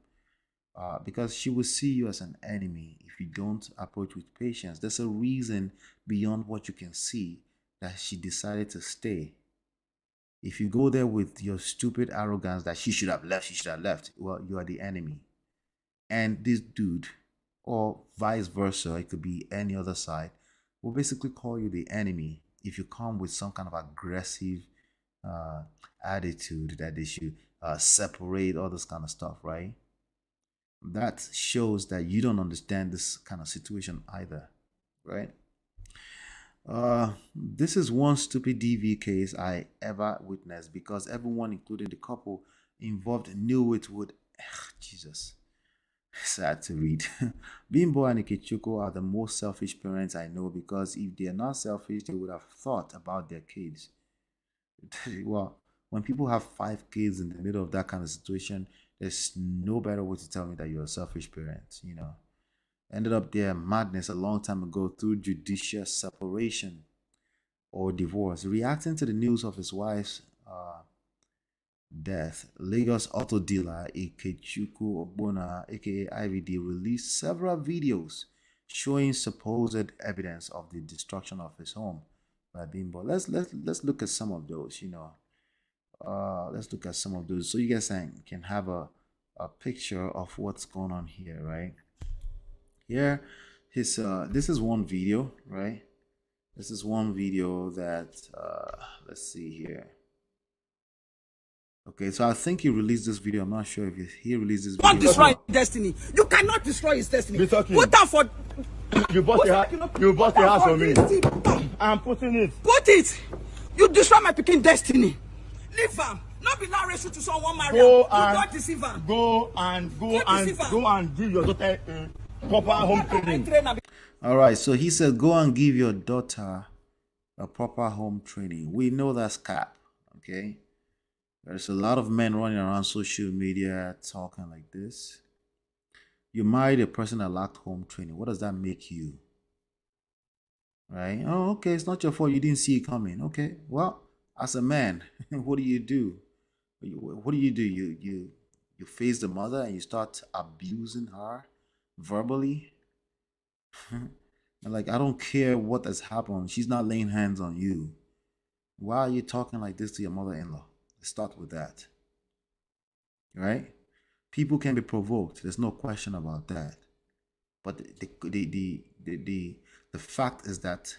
because she will see you as an enemy if you don't approach with patience. There's a reason beyond what you can see that she decided to stay. If you go there with your stupid arrogance that she should have left, well, you are the enemy. And this dude, or vice versa, it could be any other side, will basically call you the enemy if you come with some kind of aggressive attitude that they should separate, all this kind of stuff, right? That shows that you don't understand this kind of situation either, right? This is one stupid DV case I ever witnessed because everyone, including the couple involved, knew it would. Jesus, sad to read. Bimbo and Ikechukwu are the most selfish parents I know because if they are not selfish, they would have thought about their kids. Well, when people have 5 kids in the middle of that kind of situation, there's no better way to tell me that you're a selfish parent. Ended up there madness a long time ago through judicial separation or divorce. Reacting to the news of his wife's death, Lagos auto dealer Ikechukwu Ogbonna, aka IVD, released several videos showing supposed evidence of the destruction of his home by Bimbo. Let's look at some of those. Let's look at some of those so you guys can have a picture of what's going on here, right? Here, this is one video, right? This is one video that let's see here. Okay, so I think he released this video. I'm not sure if he released this video. Don't destroy his destiny. You cannot destroy his destiny. Be talking. Put that for. You bought a house for me. I'm putting it. Put it. You destroy my picking destiny. Leave him. Not be now racial to someone married. Go You and don't deceive him. go and give your daughter a proper home training. All right, so he said, go and give your daughter a proper home training. We know that's cap, okay? There's a lot of men running around social media talking like this. You married a person that lacked home training. What does that make you? Right? Oh, okay, it's not your fault. You didn't see it coming. Okay, well, as a man, what do you do? What do? You face the mother and you start abusing her verbally. Like, I don't care what has happened. She's not laying hands on you. Why are you talking like this to your mother-in-law? Let's start with that. Right? People can be provoked. There's no question about that. But the fact is that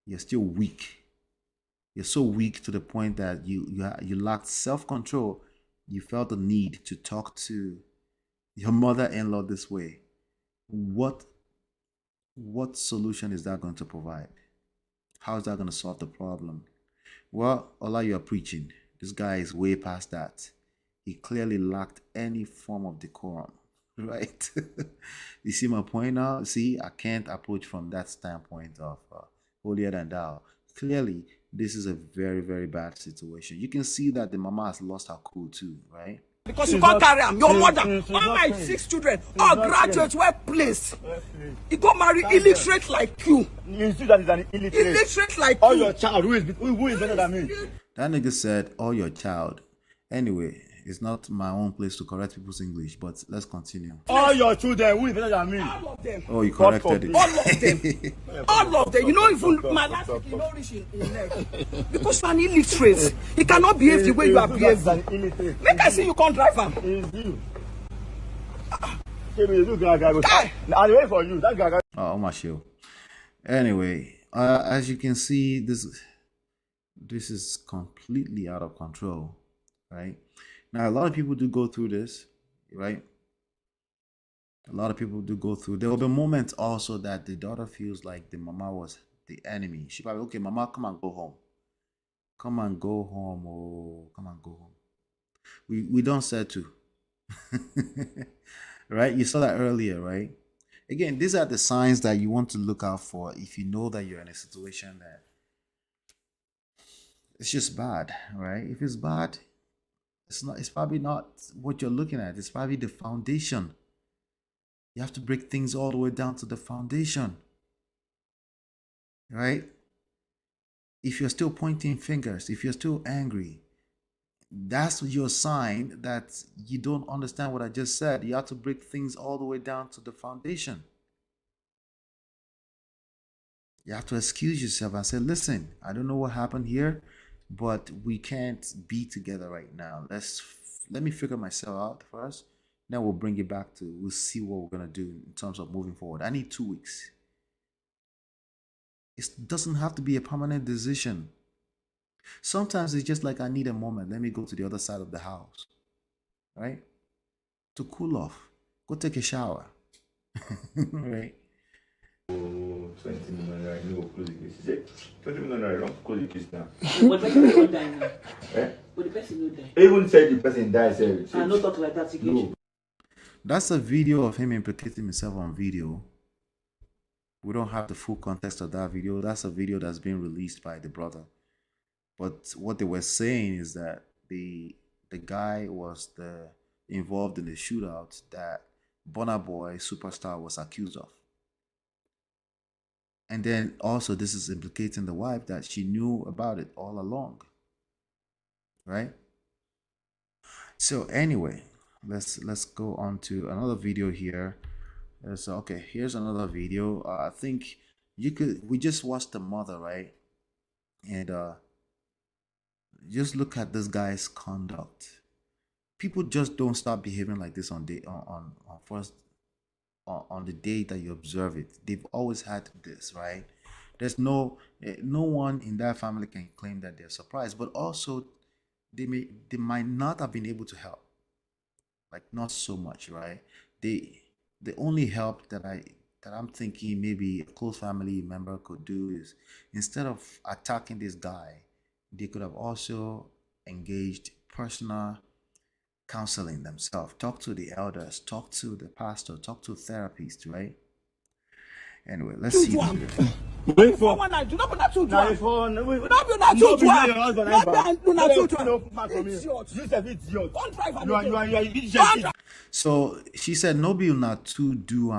you're still weak. You're so weak to the point that you lacked self-control. You felt the need to talk to your mother-in-law this way. What solution is that going to provide? How is that going to solve the problem? Well, Allah, you are preaching. This guy is way past that. He clearly lacked any form of decorum, right? You see my point now? See, I can't approach from that standpoint of holier than thou. Clearly, this is a very, very bad situation. You can see that the mama has lost her cool too, right? Because you can't carry him. Your mother, all my 6 children, all graduates, well placed. You go marry illiterate like you. You see that is an illiterate. Illiterate like Or you. your child, who is better than me? That nigga said, "Oh, your child." Anyway, it's not my own place to correct people's English, but let's continue. All your children, who is better than me? All of them. Oh, you corrected it. All of them. All of them. You know, even my last week, you know, reach in leg. Because you're an illiterate. He cannot behave the way you are behaving. Make I see you can't drive him. It's you. I'll wait for you. That guy. Oh, my show. Anyway, as you can see, this is completely out of control, right? Now, a lot of people do go through this, right? A lot of people do go through. There will be moments also that the daughter feels like the mama was the enemy. She probably, okay, mama, come and go home. Come and go home. Oh, come and go home. We don't settle. Right? You saw that earlier, right? Again, these are the signs that you want to look out for if you know that you're in a situation that it's just bad, right? If it's bad, it's probably not what you're looking at. It's probably the foundation. You have to break things all the way down to the foundation, right? If you're still pointing fingers, if you're still angry, that's your sign that you don't understand what I just said. You have to break things all the way down to the foundation. You have to excuse yourself and say, listen, I don't know what happened here, but we can't be together right now. Let me figure myself out first. Then we'll bring it back we'll see what we're going to do in terms of moving forward. I need 2 weeks. It doesn't have to be a permanent decision. Sometimes it's just like, I need a moment. Let me go to the other side of the house, right? To cool off. Go take a shower, right? 20 million naira, no close the case. He said, 20 million naira, don't close the case now. But the person don't die now. Eh? But the person don't die. Even said the person died. I no talk like that again. No. That's a video of him implicating himself on video. We don't have the full context of that video. That's a video that's been released by the brother. But what they were saying is that the guy was the involved in the shootout that Burna Boy superstar was accused of. And then also this is implicating the wife that she knew about it all along. Right? So anyway, let's go on to another video here. So okay, here's another video. I think we just watched the mother, right? And just look at this guy's conduct. People just don't start behaving like this on the day that you observe it. They've always had this, right? There's no one in that family can claim that they're surprised, but also they might not have been able to help, like not so much, right? The only help that I'm thinking maybe a close family member could do is, instead of attacking this guy, they could have also engaged personal counseling themselves. Talk to the elders, talk to the pastor, talk to therapists, right? Anyway, let's see this video. Wait for one night. Do not be not too drunk. No, be not too drunk. Don't drive. So she said, "No, be not too do."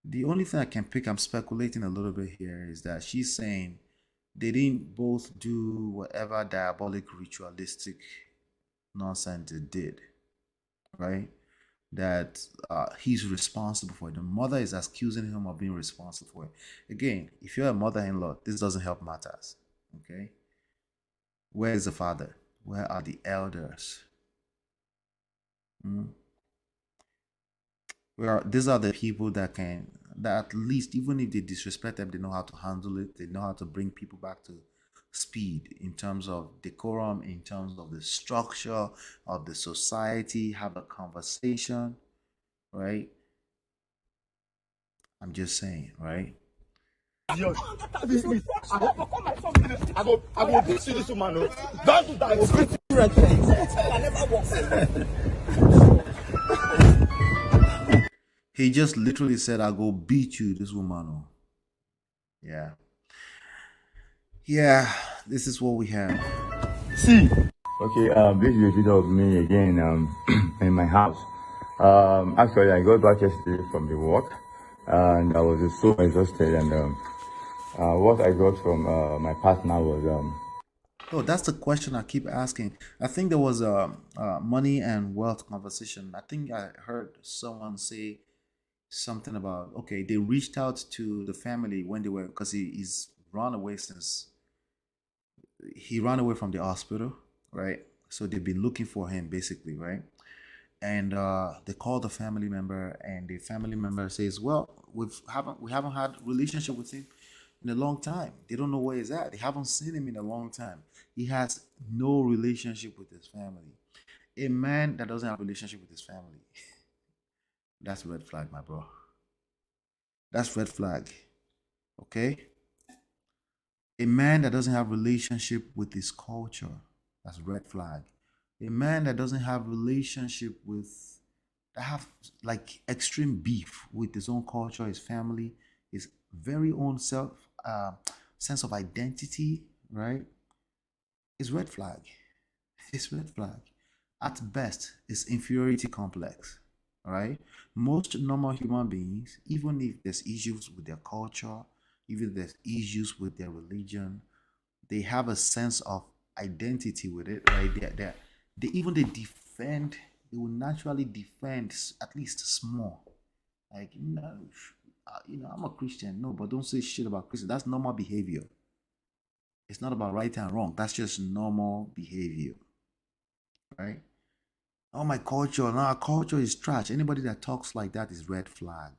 The only thing I can pick, I'm speculating a little bit here, is that she's saying they didn't both do whatever diabolic ritualistic nonsense they did, right? That he's responsible for it. The mother is accusing him of being responsible for it. Again, if you're a mother-in-law, this doesn't help matters. Okay, where is the father? Where are the elders? These are the people that at least, even if they disrespect them, they know how to handle it. They know how to bring people back to speed in terms of decorum, in terms of the structure of the society, have a conversation, right? I'm just saying, right? I will beat you, this woman. Don't do that. He just literally said, "I'll go beat you, this woman." Yeah. Yeah, this is what we have. See. Okay, this is a video of me again in my house. Actually, I got back yesterday from the work, and I was just so exhausted. And what I got from my partner was Oh, that's the question I keep asking. I think there was a money and wealth conversation. I think I heard someone say something about, okay, they reached out to the family when they were, because he's run away since he ran away from the hospital, right? So they've been looking for him basically, right? And they call the family member, and the family member says, "Well, we haven't had relationship with him in a long time. They don't know where he's at. They haven't seen him in a long time. He has no relationship with his family." A man that doesn't have a relationship with his family, that's red flag, my bro. That's red flag. Okay? A man that doesn't have relationship with his culture, that's red flag. A man that doesn't have relationship with, that have like extreme beef with his own culture, his family, his very own sense of identity, right? Is red flag. It's red flag. At best, it's inferiority complex. All right. Most normal human beings, even if there's issues with their culture, even if there's issues with their religion, they have a sense of identity with it, right? They will naturally defend at least small. Like, I'm a Christian. No, but don't say shit about Christian. That's normal behavior. It's not about right and wrong. That's just normal behavior, right? Oh, my culture. No, our culture is trash. Anybody that talks like that is red flag.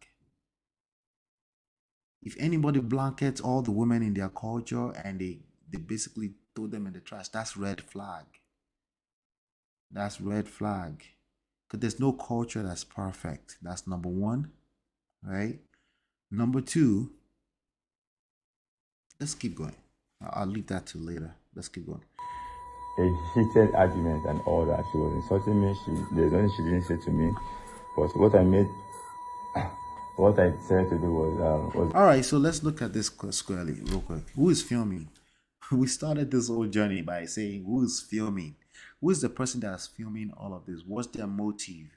If anybody blankets all the women in their culture and they basically throw them in the trash, that's red flag. That's red flag. Because there's no culture that's perfect. That's number one, right? Number two, let's keep going. I'll leave that to later. Let's keep going. A heated argument and all that. She was insulting me. There's nothing she didn't say to me. But what I decided to do was all right, so let's look at this squarely real quick. Who is filming? we started this whole journey by saying who is filming? Who is the person that's filming all of this? What's their motive?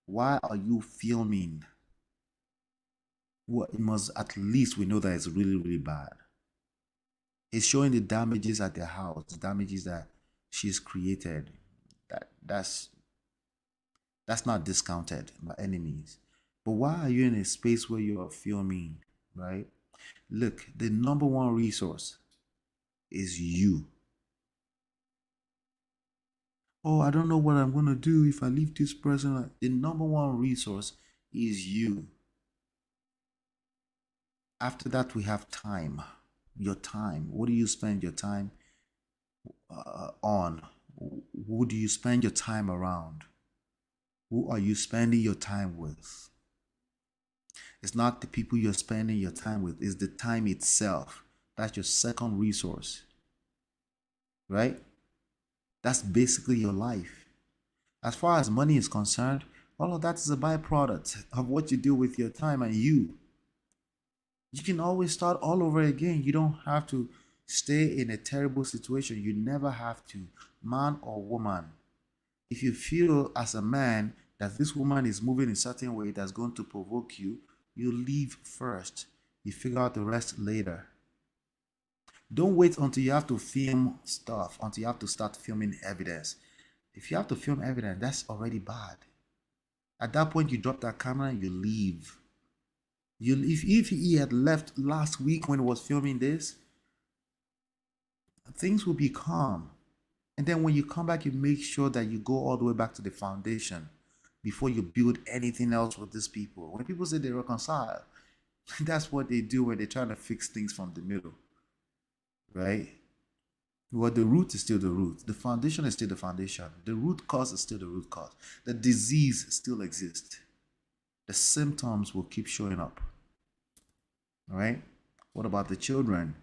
Why are you filming? Well, it must, at least we know that it's really, really bad. It's showing the damages at their house, the damages that she's created. That's not discounted by any means. But why are you in a space where you are filming, right? Look, the number one resource is you. Oh, I don't know what I'm going to do if I leave this person. The number one resource is you. After that, we have time. Your time. What do you spend your time on? Who do you spend your time around? Who are you spending your time with? It's not the people you're spending your time with, it's the time itself. That's your second resource. Right? That's basically your life. As far as money is concerned, all of that is a byproduct of what you do with your time and you. You can always start all over again. You don't have to stay in a terrible situation. You never have to, man or woman. If you feel as a man that this woman is moving in a certain way that's going to provoke you, you leave first. You figure out the rest later. Don't wait until you have to film stuff, until you have to start filming evidence. If you have to film evidence, that's already bad. At that point, you drop that camera and you leave. If he had left last week when he was filming this, things will be calm. And then when you come back, you make sure that you go all the way back to the foundation before you build anything else with these people. When people say they reconcile, that's what they do when they're trying to fix things from the middle. Right? Well, the root is still the root. The foundation is still the foundation. The root cause is still the root cause. The disease still exists. The symptoms will keep showing up. All right? What about the children?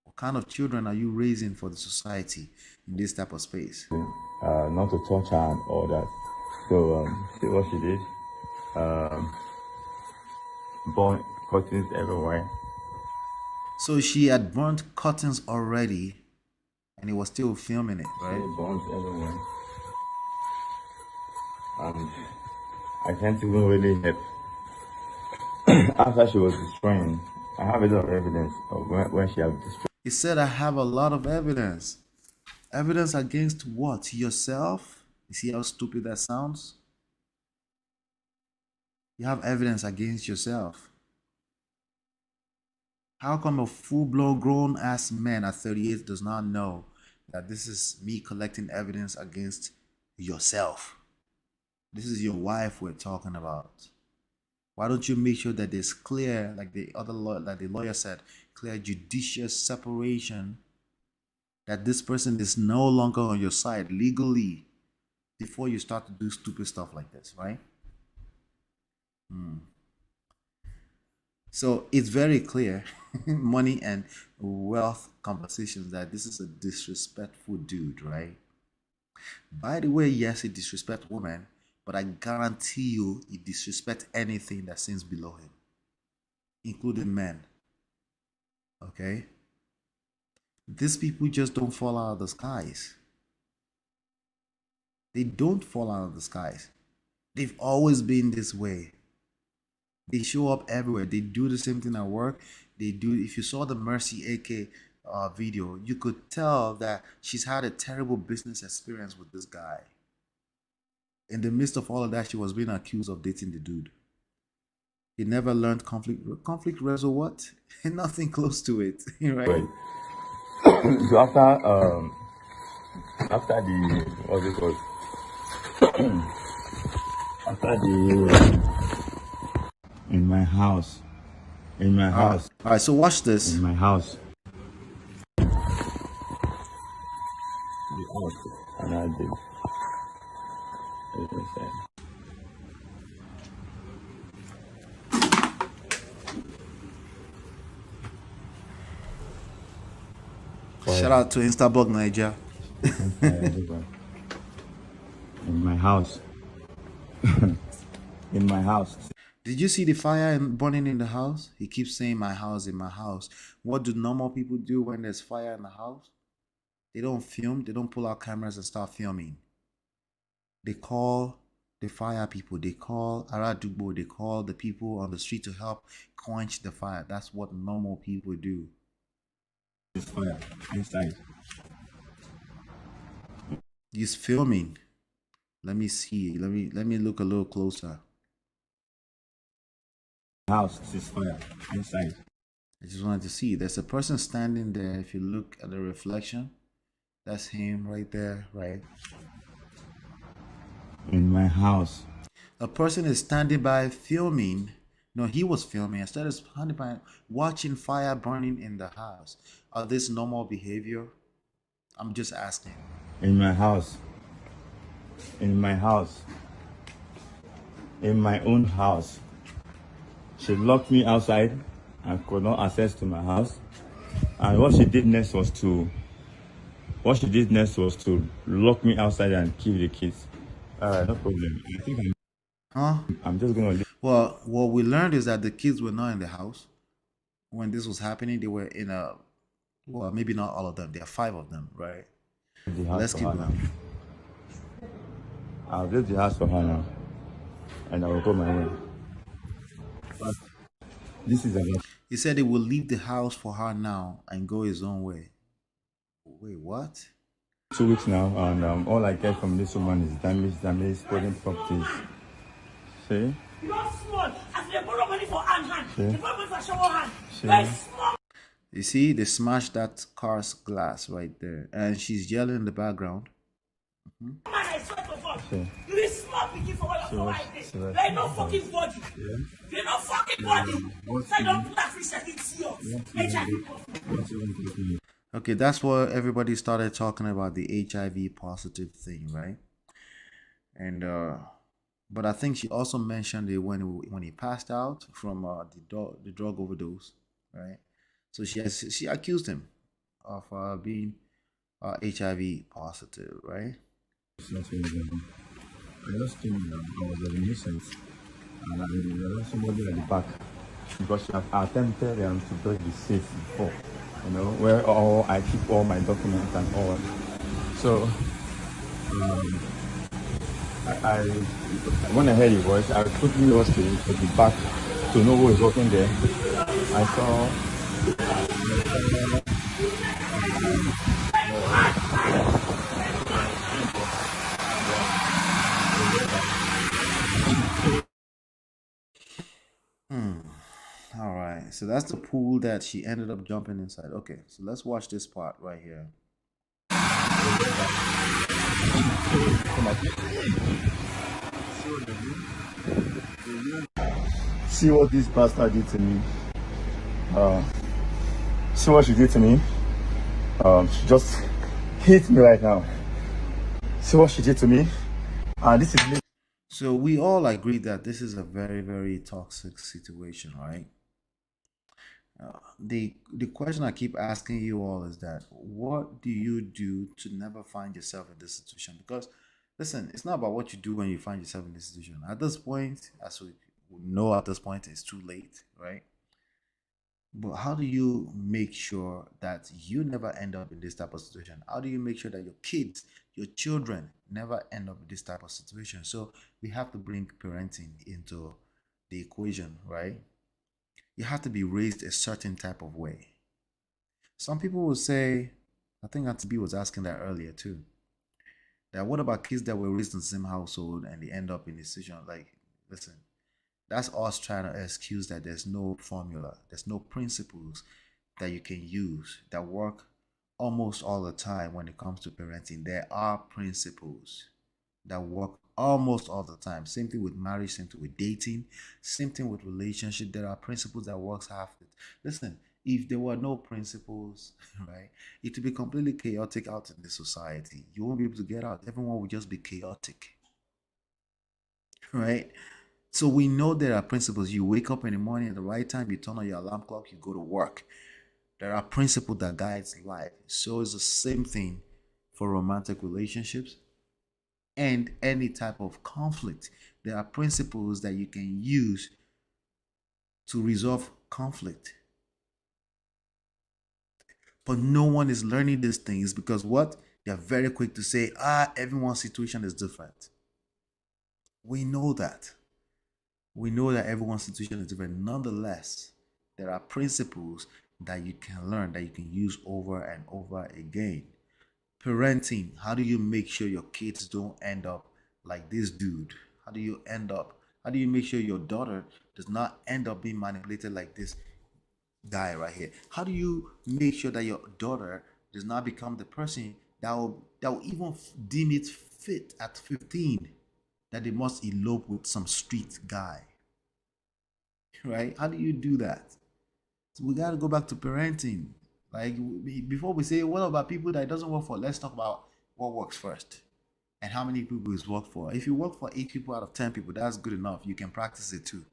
What kind of children are you raising for the society in this type of space? Not to touch her and all that. So, see what she did. Burn curtains everywhere. So she had burnt curtains already, and he was still filming it, right? Burns everywhere. And I can't even really help. After she was destroying, I have a lot of evidence of when she had destroyed. He said, I have a lot of evidence. Evidence against what? Yourself? You see how stupid that sounds? You have evidence against yourself. How come a full-blown grown-ass man at 38 does not know that this is me collecting evidence against yourself? This is your wife we're talking about. Why don't you make sure that there's clear, like the lawyer said, clear judicious separation, that this person is no longer on your side legally before you start to do stupid stuff like this, right? So it's very clear, money and wealth conversations, that this is a disrespectful dude, right? By the way, yes, he disrespects women, but I guarantee you he disrespects anything that sits below him, including men. Okay? These people just don't fall out of the skies. They don't fall out of the skies. They've always been this way. They show up everywhere. They do the same thing at work. They do. If you saw the Mercy AK video, you could tell that she's had a terrible business experience with this guy. In the midst of all of that, she was being accused of dating the dude. He never learned conflict resolution. What? Nothing close to it, right? Right. So after the what it was after the in my house. All right, so watch this. In my house. And I did. As I said. Shout out to Instabug Nigeria. In my house. In my house. Did you see the fire burning in the house? He keeps saying my house in my house. What do normal people do when there's fire in the house? They don't film, they don't pull out cameras and start filming. They call the fire people, they call Aradugbo, they call the people on the street to help quench the fire. That's what normal people do. There's fire inside. He's filming. Let me see. Let me look a little closer. House is fire inside. I just wanted to see. There's a person standing there. If you look at the reflection, that's him right there, right? In my house. A person is standing by filming. No, he was filming. Instead of standing by watching fire burning in the house. Are this normal behavior? I'm just asking. In my house. In my house. In my own house. She locked me outside and could not access to my house. And what she did next was to lock me outside and keep the kids. No problem. I think I'm just gonna leave. Well, what we learned is that the kids were not in the house when this was happening. They were in a, well, maybe not all of them. There are 5 of them, right? The house Let's for keep her going. now. I'll leave the house for her now, and I will go my way. But this is about He said he will leave the house for her now and go his own way. Wait, what? 2 weeks now, and all I get from this woman is damage, stolen properties. See? You are small. As they borrow money for hand. Yeah. They borrow money for shower hand. Yeah. Very small. You see, they smashed that car's glass right there, and she's yelling in the background. Man, I swear to God. Yeah. You is small picking for what you're like this. Yeah. There ain't no fucking body. Yeah. There ain't no fucking body. So don't put that fish that it's yours. HIV. Okay, that's what everybody started talking about, the HIV positive thing, right? And but I think she also mentioned it when he passed out from the drug overdose, right? So she accused him of being HIV positive, right? I just came in, I was a nuisance, and I realized somebody at the back because she had attempted to break the safe before, where I keep all my documents and all. So I when I heard the voice, I quickly rushed to the back to know who was working there. I saw. All right, so that's the pool that she ended up jumping inside. Okay, so let's watch this part right here. See what this bastard did to me. See what she did to me. She just hit me right now. See what she did to me. This is. So we all agree that this is a very, very toxic situation, right? The question I keep asking you all is that what do you do to never find yourself in this situation? Because listen, it's not about what you do when you find yourself in this situation. At this point, as we know, at this point, it's too late, right? But how do you make sure that you never end up in this type of situation? How do you make sure that your kids, your children, never end up in this type of situation? So we have to bring parenting into the equation, right? You have to be raised a certain type of way. Some people will say, I think Auntie B was asking that earlier too, that what about kids that were raised in the same household and they end up in this situation? Like, listen, that's us trying to excuse that there's no formula, there's no principles that you can use that work almost all the time when it comes to parenting. There are principles that work almost all the time. Same thing with marriage, same thing with dating, same thing with relationship. There are principles that works half it. Listen, if there were no principles, right, it would be completely chaotic out in the society. You won't be able to get out. Everyone will just be chaotic, right? So we know there are principles. You wake up in the morning at the right time, you turn on your alarm clock, you go to work. There are principles that guides life. So it's the same thing for romantic relationships and any type of conflict. There are principles that you can use to resolve conflict. But no one is learning these things because what? They're very quick to say, everyone's situation is different. We know that. We know that everyone's situation is different. Nonetheless, there are principles that you can learn, that you can use over and over again. Parenting, how do you make sure your kids don't end up like this dude? How do you make sure your daughter does not end up being manipulated like this guy right here? How do you make sure that your daughter does not become the person that will even deem it fit at 15 that they must elope with some street guy? Right? How do you do that? So we got to go back to parenting. Like, before we say what about people that it doesn't work for, let's talk about what works first and how many people it's worked for. If you work for 8 people out of 10 people, that's good enough. You can practice it too,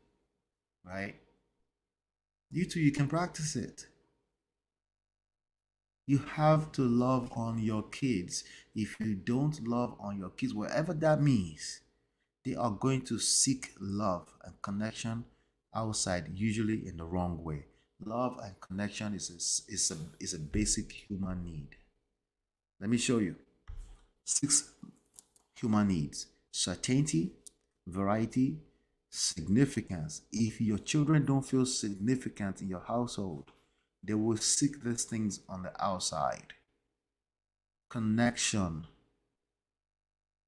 right? You too, you can practice it. You have to love on your kids. If you don't love on your kids, whatever that means, they are going to seek love and connection outside, usually in the wrong way. Love and connection is a basic human need. Let me show you 6 human needs: certainty, variety, significance. If your children don't feel significant in your household, they will seek these things on the outside. Connection.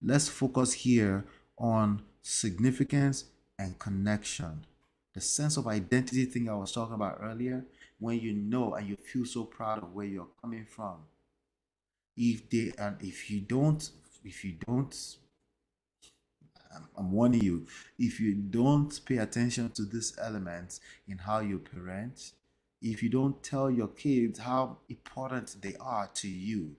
Let's focus here on significance and connection. The sense of identity thing I was talking about earlier, when you know and you feel so proud of where you're coming from. If you don't, I'm warning you, if you don't pay attention to these elements in how you parent, if you don't tell your kids how important they are to you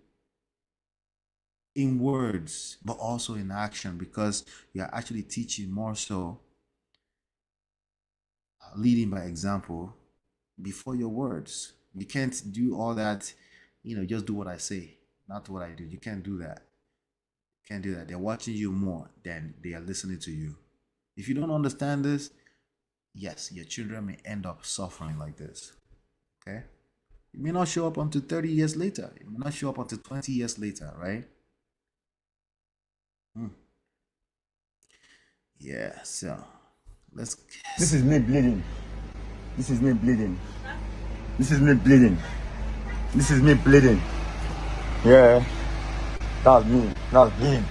in words, but also in action, because you're actually teaching more so leading by example before your words. You can't do all that, just do what I say, not what I do. You can't do that. Can't do that. They're watching you more than they are listening to you. If you don't understand this, yes, your children may end up suffering like this. Okay? It may not show up until 30 years later. It may not show up until 20 years later, right? Yeah, so let's. This is me bleeding. This is me bleeding. This is me bleeding. This is me bleeding. Yeah. That's me. That's me.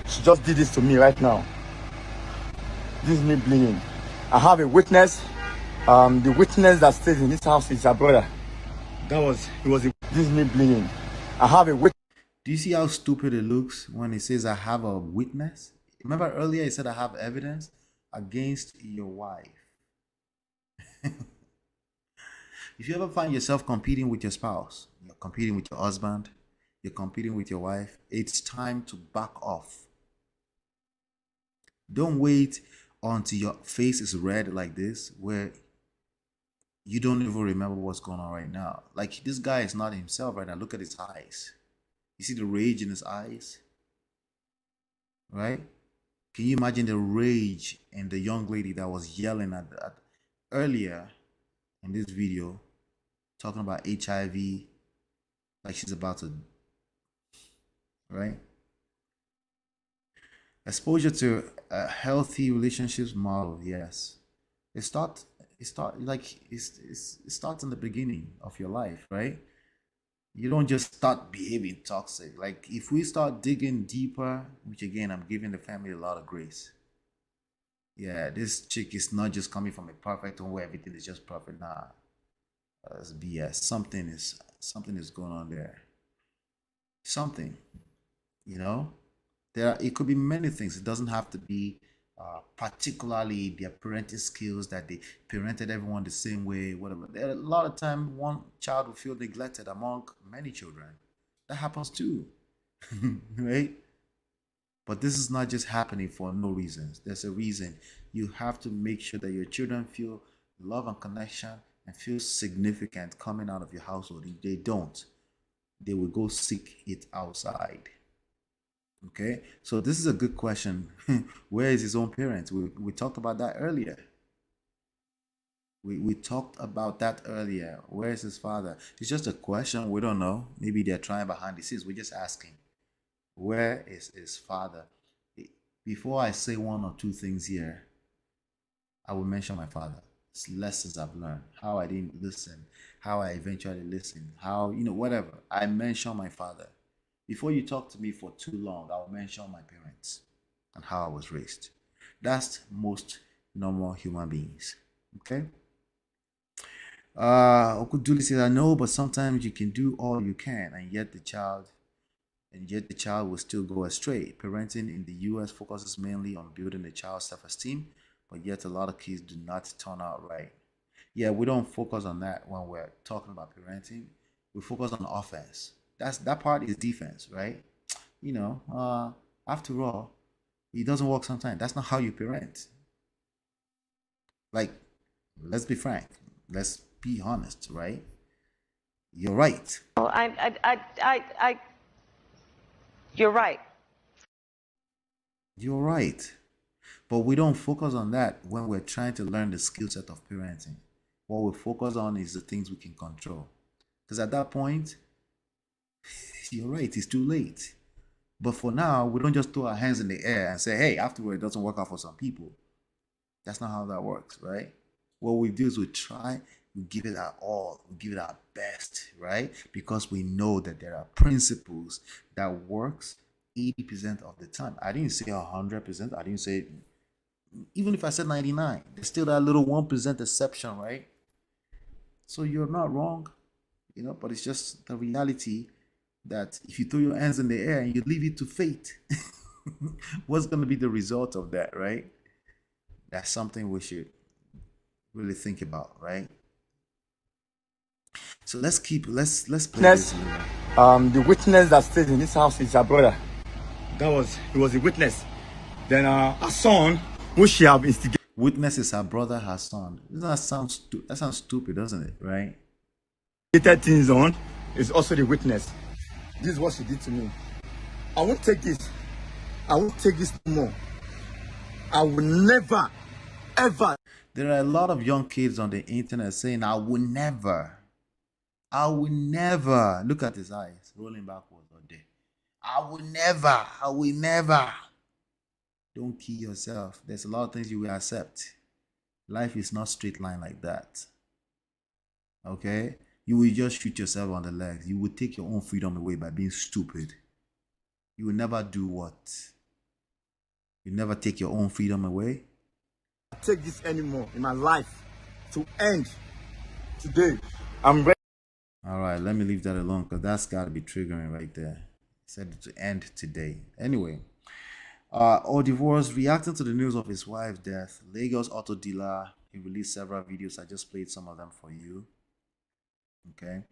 She just did this to me right now. This is me bleeding. I have a witness. The witness that stays in this house is her brother. This is me bleeding. I have a witness. Do you see how stupid it looks when it says I have a witness? Remember earlier it said I have evidence against your wife. If you ever find yourself competing with your spouse, you're competing with your husband, you're competing with your wife, it's time to back off. Don't wait until your face is red like this, where you don't even remember what's going on right now. Like, this guy is not himself right now. Look at his eyes. You see the rage in his eyes? Right? Can you imagine the rage in the young lady that was yelling at earlier in this video, talking about HIV, like she's about to, right? Exposure to a healthy relationships model, yes. It starts in the beginning of your life, right? You don't just start behaving toxic. Like, if we start digging deeper, which again, I'm giving the family a lot of grace. Yeah, this chick is not just coming from a perfect home where everything is just perfect. Nah, that's BS. Something is going on there. Something, it could be many things. It doesn't have to be particularly their parenting skills, that they parented everyone the same way, whatever. A lot of time one child will feel neglected among many children. That happens too. Right? But this is not just happening for no reasons. There's a reason. You have to make sure that your children feel love and connection and feel significant coming out of your household. If they don't, they will go seek it outside. Okay, so this is a good question. Where is his own parents? We talked about that earlier. We talked about that earlier. Where is his father? It's just a question. We don't know. Maybe they're trying behind the scenes. We're just asking. Where is his father? Before I say one or two things here, I will mention my father. It's lessons I've learned, how I didn't listen, how I eventually listened, how, whatever. I mention my father. Before you talk to me for too long, I'll mention my parents and how I was raised. That's most normal human beings. Okay? Okuduli says, I know, but sometimes you can do all you can, and yet the child will still go astray. Parenting in the US focuses mainly on building the child's self-esteem, but yet a lot of kids do not turn out right. Yeah, we don't focus on that when we're talking about parenting. We focus on offense. That part is defense, right? After all, it doesn't work sometimes. That's not how you parent. Like, let's be frank. Let's be honest, right? You're right. Well, you're right. You're right. But we don't focus on that when we're trying to learn the skill set of parenting. What we focus on is the things we can control. Because at that point, you're right, it's too late. But for now, we don't just throw our hands in the air and say, hey, afterward, it doesn't work out for some people. That's not how that works, right? What we do is we try, we give it our all, we give it our best, right? Because we know that there are principles that works 80% of the time. I didn't say 100%. I didn't say, even if I said 99, there's still that little 1% exception, right? So you're not wrong, but it's just the reality that if you throw your hands in the air and you leave it to fate, what's going to be the result of that, right? That's something we should really think about, right? So let's play this. The witness that stays in this house is her brother. He was a witness. Then her son, who she have instigated. Witness is her brother, her son. That sounds stupid, doesn't it? Right? Things on is also the witness. This is what she did to me. I won't take this. I won't take this no more. I will never, ever. There are a lot of young kids on the internet saying, I will never. Look at his eyes rolling backwards all day. I will never. Don't kill yourself. There's a lot of things you will accept. Life is not straight line like that. Okay? You will just shoot yourself on the legs. You will take your own freedom away by being stupid. You will never do what? You never take your own freedom away? I take this anymore in my life to end today. I'm ready. All right, let me leave that alone because that's got to be triggering right there. Said it to end today. Anyway, Divorce reacting to the news of his wife's death. Lagos auto dealer. He released several videos. I just played some of them for you. Okay.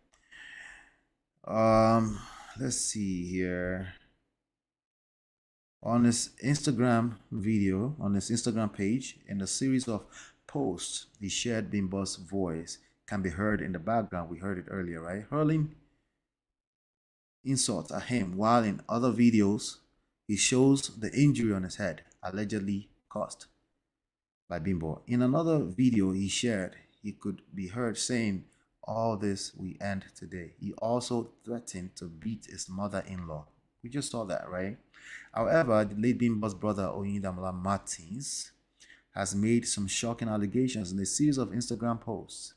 Let's see here. On his Instagram video, on his Instagram page, in a series of posts, he shared BIMBO'S voice can be heard in the background. We heard it earlier, right? Hurling insults at him, while in other videos, he shows the injury on his head, allegedly caused by Bimbo. In another video he shared, he could be heard saying, all this we end today. He also threatened to beat his mother-in-law. We just saw that, right? However, the late Bimbo's brother, Oyindamola Martins, has made some shocking allegations in a series of Instagram posts.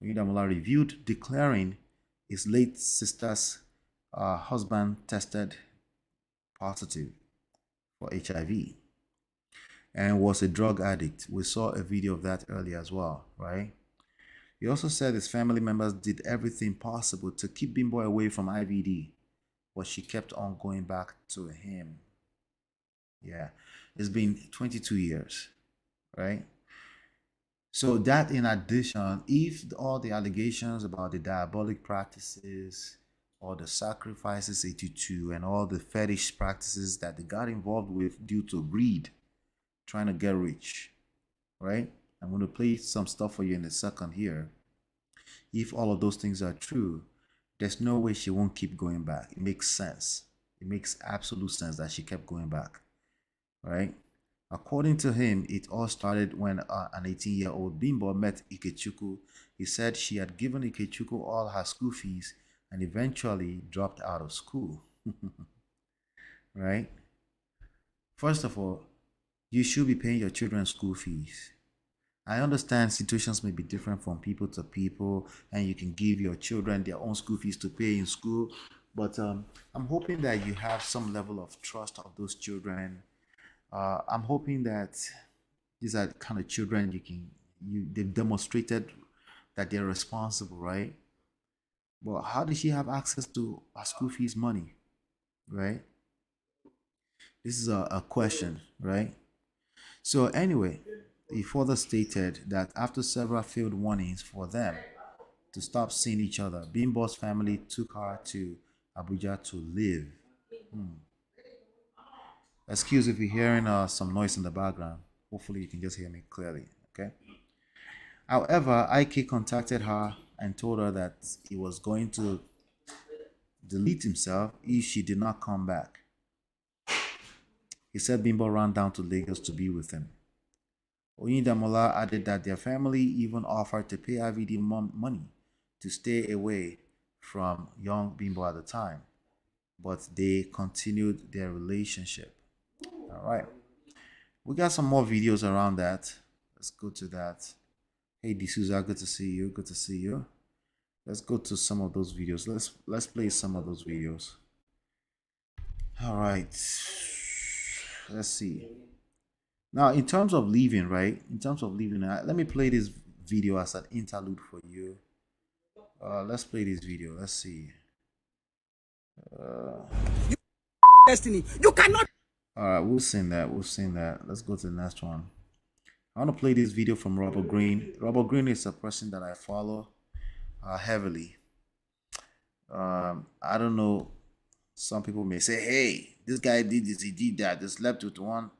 Oyindamola reviewed declaring his late sister's husband tested positive for HIV and was a drug addict. We saw a video of that earlier as well, right? He also said his family members did everything possible to keep Bimbo away from IVD, but she kept on going back to him. Yeah, it's been 22 years, right? So that in addition, if all the allegations about the diabolic practices or the sacrifices 82 and all the fetish practices that they got involved with due to greed, trying to get rich, right? I'm going to play some stuff for you in a second here. If all of those things are true, there's no way she won't keep going back. It makes sense. It makes absolute sense that she kept going back, right? According to him, it all started when an 18-year-old Bimbo met Ikechukwu. He said she had given Ikechukwu all her school fees and eventually dropped out of school. Right? First of all, you should be paying your children's school fees. I understand situations may be different from people to people, and you can give your children their own school fees to pay in school. But I'm hoping that you have some level of trust of those children. I'm hoping that these are the kind of children they've demonstrated that they're responsible, right? But how does she have access to her school fees money, right? This is a question, right? So anyway, he further stated that after several failed warnings for them to stop seeing each other, Bimbo's family took her to Abuja to live. Excuse if you're hearing some noise in the background. Hopefully you can just hear me clearly, okay? However, Ike contacted her and told her that he was going to delete himself if she did not come back. He said Bimbo ran down to Lagos to be with him. Oyindamola added that their family even offered to pay IVD money to stay away from young Bimbo at the time, but they continued their relationship. All right, we got some more videos around that. Let's go to that. Hey D'Souza, good to see you. Good to see you. Let's go to some of those videos. Let's play some of those videos. All right, let's see. Now, in terms of leaving, right? In terms of leaving, let me play this video as an interlude for you. Let's play this video. Let's see. Destiny. You cannot. All right, we'll sing that. We'll sing that. Let's go to the next one. I want to play this video from Robert Green. Robert Green is a person that I follow heavily. I don't know. Some people may say, hey, this guy did this, he did that. They slept with one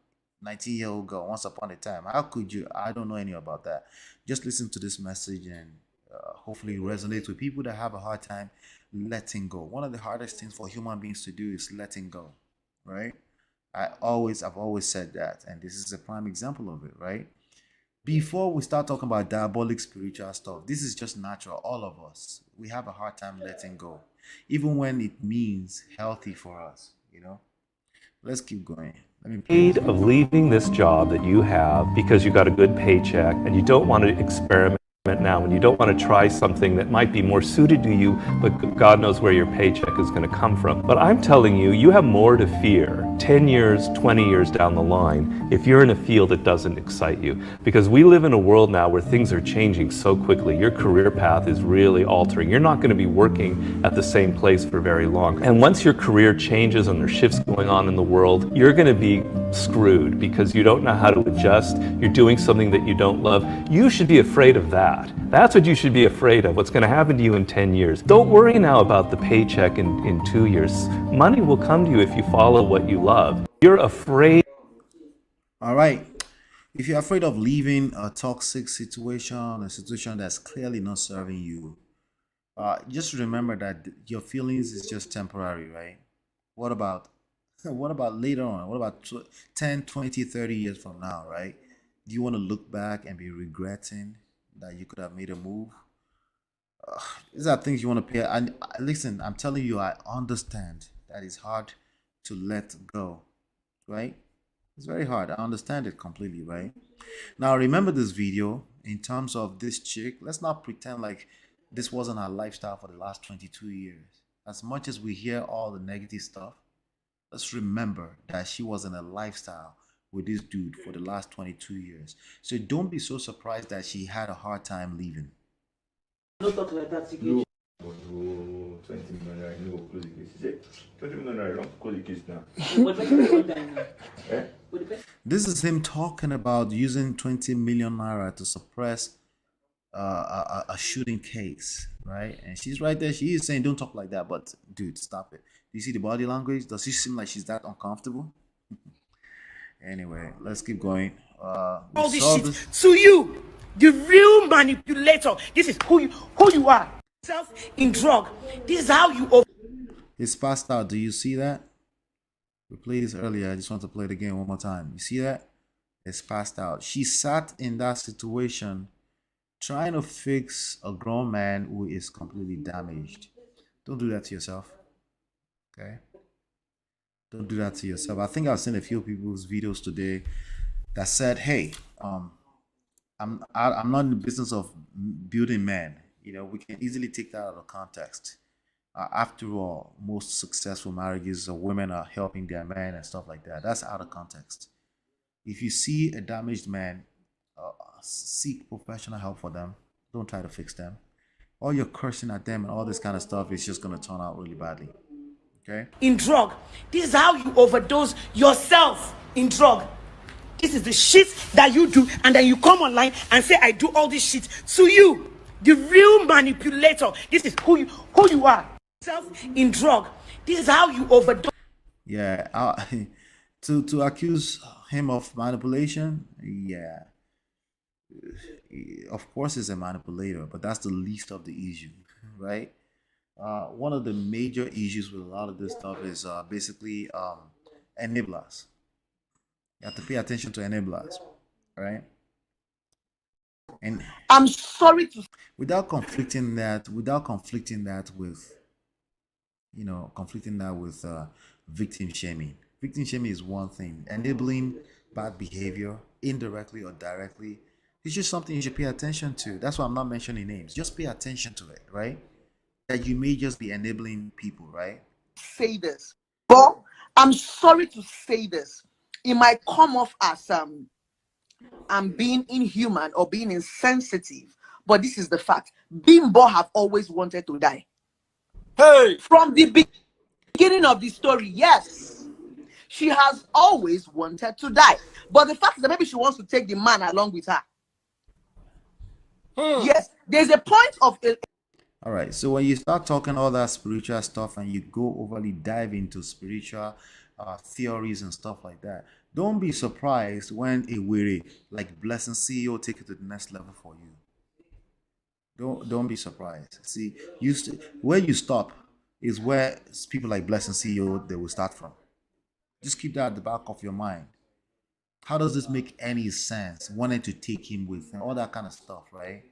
19-year-old girl once upon a time. How could you? I don't know any about that. Just listen to this message and hopefully it resonates with people that have a hard time letting go. One of the hardest things for human beings to do is letting go, right? I've always said that, and this is a prime example of it, right? Before we start talking about diabolic spiritual stuff, this is just natural. All of us, we have a hard time letting go, even when it means healthy for us, you know. Let's keep going. Let me play. Of leaving this job that you have because you got a good paycheck and you don't want to experiment now and you don't want to try something that might be more suited to you, but God knows where your paycheck is going to come from. But I'm telling you, you have more to fear 10 years, 20 years down the line if you're in a field that doesn't excite you. Because we live in a world now where things are changing so quickly. Your career path is really altering. You're not going to be working at the same place for very long. And once your career changes and there's shifts going on in the world, you're going to be screwed because you don't know how to adjust. You're doing something that you don't love. You should be afraid of that. That's what you should be afraid of, what's going to happen to you in 10 years. Don't worry now about the paycheck in 2 years. Money will come to you if you follow what you love. You're afraid. All right. If you're afraid of leaving a toxic situation, a situation that's clearly not serving you, just remember that your feelings is just temporary, right? What about later on? What about 10, 20, 30 years from now, right? Do you want to look back and be regretting that you could have made a move? These are things you want to pay. And listen, I'm telling you, I understand that it's hard to let go, right? It's very hard. I understand it completely, right? Now, remember this video in terms of this chick. Let's not pretend like this wasn't our lifestyle for the last 22 years. As much as we hear all the negative stuff, let's remember that she was in a lifestyle with this dude for the last 22 years. So don't be so surprised that she had a hard time leaving. Don't talk like that, TK. No, but 20 million naira, no, close the case. He said, 20 million naira, don't close the case now. But the person will die now. Eh? But the person- This is him talking about using 20 million naira to suppress a shooting case, right? And she's right there. She is saying, don't talk like that. But dude, stop it. Do you see the body language? Does she seem like she's that uncomfortable? Anyway, let's keep going. All this shit to you, the real manipulator. This is who you are. Self in drug. This is how you. It's passed out. Do you see that? We played this earlier. I just want to play it again one more time. You see that? is passed out. She sat in that situation trying to fix a grown man who is completely damaged. Don't do that to yourself. Okay? Don't do that to yourself. I think I've seen a few people's videos today that said, "Hey, I'm not in the business of building men. You know, we can easily take that out of context. After all, most successful marriages of women are helping their men and stuff like that. That's out of context. If you see a damaged man, seek professional help for them. Don't try to fix them. All your cursing at them and all this kind of stuff is just going to turn out really badly. Okay? In drug. This is how you overdose yourself in drug. This is the shit that you do, and then you come online and say, I do all this shit to you, the real manipulator. This is who you are. Self in drug. This is how you overdose. Yeah. To accuse him of manipulation, yeah. Of course, he's a manipulator, but that's the least of the issue, right? One of the major issues with a lot of this stuff is basically enablers. You have to pay attention to enablers, right? And I'm sorry to without conflicting that with victim shaming. Victim shaming is one thing. Enabling bad behavior indirectly or directly is just something you should pay attention to. That's why I'm not mentioning names. Just pay attention to it, right? That you may just be enabling people, right? say this, but I'm sorry to say this. It might come off as I'm being inhuman or being insensitive, but this is the fact. Bimbo have always wanted to die. Hey, from the beginning of the story, yes, she has always wanted to die. But the fact is that maybe she wants to take the man along with her. Yes, there's a point of All right. So when you start talking all that spiritual stuff and you go overly dive into spiritual theories and stuff like that, don't be surprised when a weary like Blessing CEO take it to the next level for you. Don't be surprised. See, where you stop is where people like Blessing CEO they will start from. Just keep that at the back of your mind. How does this make any sense? Wanting to take him with and all that kind of stuff, right?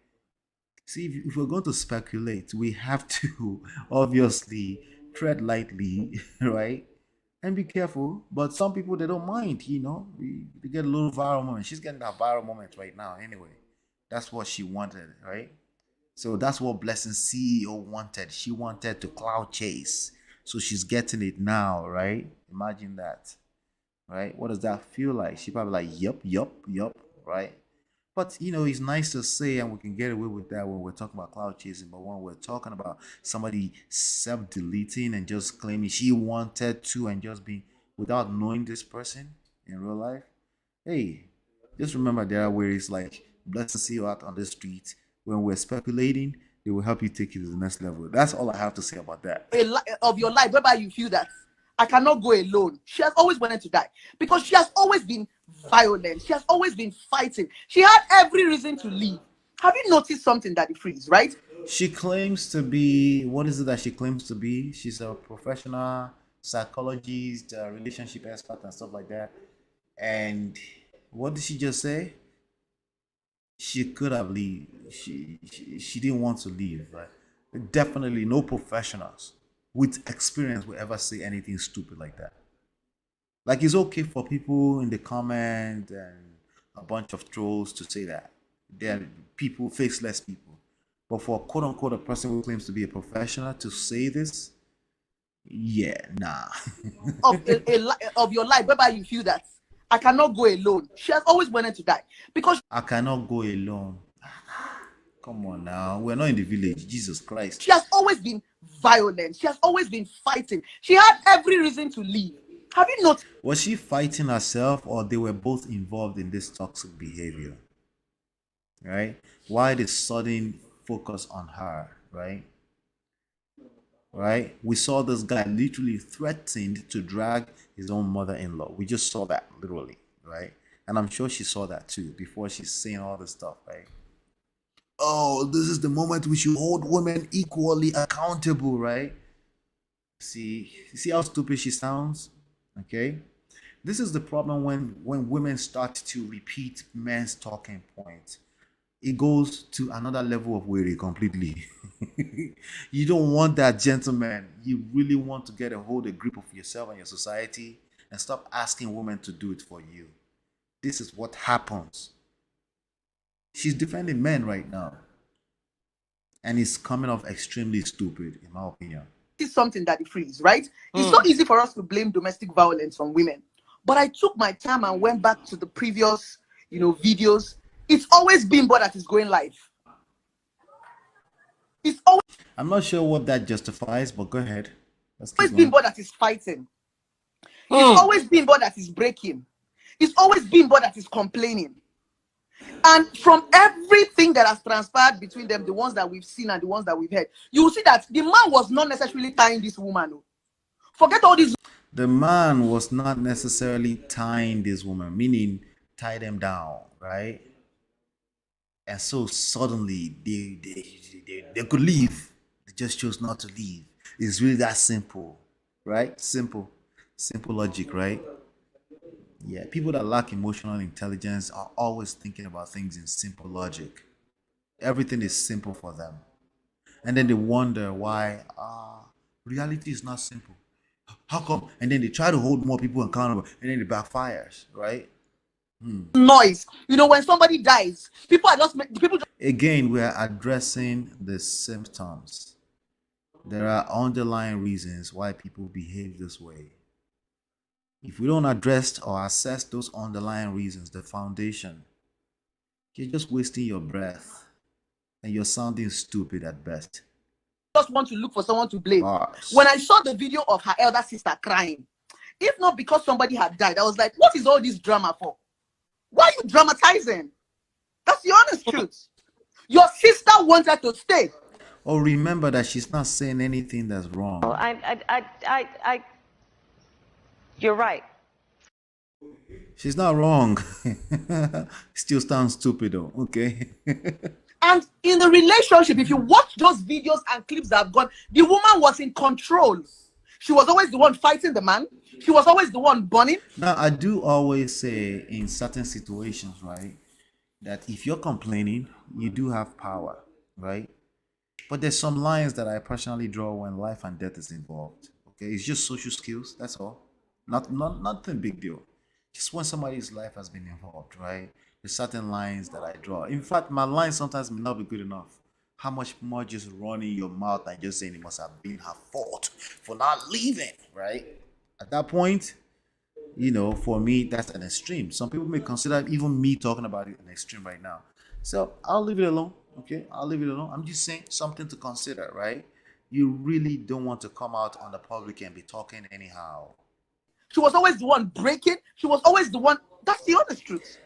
See, if we're going to speculate, we have to obviously tread lightly, right? And be careful. But some people, they don't mind, they get a little viral moment. She's getting that viral moment right now anyway. That's what she wanted, right? So that's what Blessing CEO wanted. She wanted to cloud chase. So she's getting it now, right? Imagine that, right? What does that feel like? She probably like, yup, right? But it's nice to say, and we can get away with that when we're talking about cloud chasing. But when we're talking about somebody self-deleting and just claiming she wanted to and just being without knowing this person in real life, hey, just remember there are ways like Blessing see you out on the street. When we're speculating, they will help you take it to the next level. That's all I have to say about that. of your life whereby you feel that I cannot go alone. She has always wanted to die because she has always been violent. She has always been fighting. She had every reason to leave. Have you noticed something, Daddy Freeze, right? She claims to be, what is it that she claims to be? She's a professional psychologist, relationship expert and stuff like that. And what did she just say? She could have leave. She didn't want to leave, right? Definitely no professionals with experience will ever say anything stupid like that. Like, it's okay for people in the comment and a bunch of trolls to say that. They're people, faceless people. But for quote unquote a person who claims to be a professional to say this, yeah, nah. of your life whereby you feel that I cannot go alone. She has always wanted to die because I cannot go alone. Come on now. We're not in the village. Jesus Christ. she has always been violent. She has always been fighting. She had every reason to leave. Have you noticed? Was she fighting herself or they were both involved in this toxic behavior? Right? Why the sudden focus on her, right? Right? We saw this guy literally threatened to drag his own mother-in-law. We just saw that literally, right? And I'm sure she saw that too before she's saying all this stuff, right? Oh, this is the moment we should hold women equally accountable, right? See how stupid she sounds? Okay? This is the problem when women start to repeat men's talking points. It goes to another level of worry completely. You don't want that, gentleman. You really want to get a hold, a grip of yourself and your society, and stop asking women to do it for you. This is what happens. She's defending men right now, and it's coming off extremely stupid, in my opinion. Is something that it frees, right? It's so easy for us to blame domestic violence on women. But I took my time and went back to the previous, videos. It's always Bimbo that is going live. It's always I'm not sure what that justifies, but go ahead. Let's keep always going. Bimbo that is fighting. It's always Bimbo that is breaking. It's always Bimbo that is complaining. And from everything that has transpired between them, the ones that we've seen and the ones that we've heard, you will see that the man was not necessarily tying this woman. Forget all this. The man was not necessarily tying this woman, meaning tie them down, right? And so suddenly they could leave. They just chose not to leave. It's really that simple, right? Simple logic, right? Yeah, people that lack emotional intelligence are always thinking about things in simple logic. Everything is simple for them. And then they wonder why reality is not simple. How come? And then they try to hold more people accountable, and then it backfires, right? Noise. When somebody dies, people Again, we are addressing the symptoms. There are underlying reasons why people behave this way. If we don't address or assess those underlying reasons, the foundation, you're just wasting your breath and you're sounding stupid at best. just want to look for someone to blame. Bars. When I saw the video of her elder sister crying, if not because somebody had died, I was like, what is all this drama for? Why are you dramatizing? That's the honest truth. Your sister wanted to stay. Oh, remember that she's not saying anything that's wrong. You're right. She's not wrong. Still sounds stupid though, okay? And in the relationship, if you watch those videos and clips that have gone, the woman was in control. She was always the one fighting the man. She was always the one burning. Now, I do always say in certain situations, right, that if you're complaining, you do have power, right? But there's some lines that I personally draw when life and death is involved. Okay, it's just social skills, that's all. Nothing big deal. Just when somebody's life has been involved, right? There's certain lines that I draw. In fact, my lines sometimes may not be good enough. How much more just running your mouth and just saying it must have been her fault for not leaving, right? At that point, for me, that's an extreme. Some people may consider even me talking about it an extreme right now. So I'll leave it alone, okay? I'll leave it alone. I'm just saying something to consider, right? You really don't want to come out on the public and be talking anyhow. She was always the one breaking. She was always the one. That's the honest truth.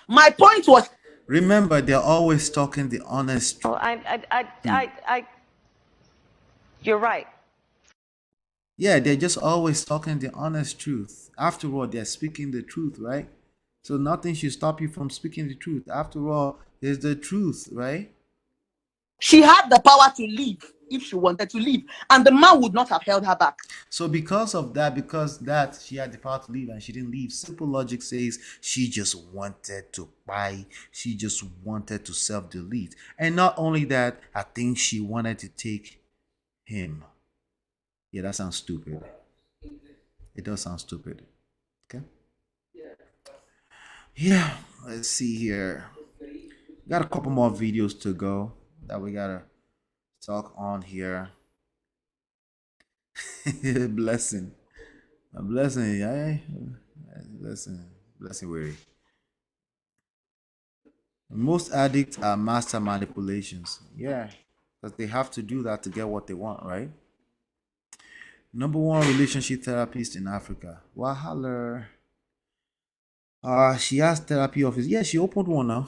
My point was, remember, they're always talking the honest truth. You're right. Yeah, they're just always talking the honest truth. After all, they're speaking the truth, right? So nothing should stop you from speaking the truth. After all, it's the truth, right? she had the power to leave if she wanted to leave, and the man would not have held her back. So because she had the power to leave and she didn't leave, simple logic says she just wanted to buy, she just wanted to self-delete. And not only that, I think she wanted to take him. Yeah, that sounds stupid. It does sound stupid. Okay. Yeah, let's see here. Got a couple more videos to go that we gotta talk on here. Blessing. A blessing, yeah. Blessing weary. Most addicts are master manipulations. Yeah. Because they have to do that to get what they want, right? #1 relationship therapist in Africa. Wahala. She has therapy office. Yeah, she opened one now.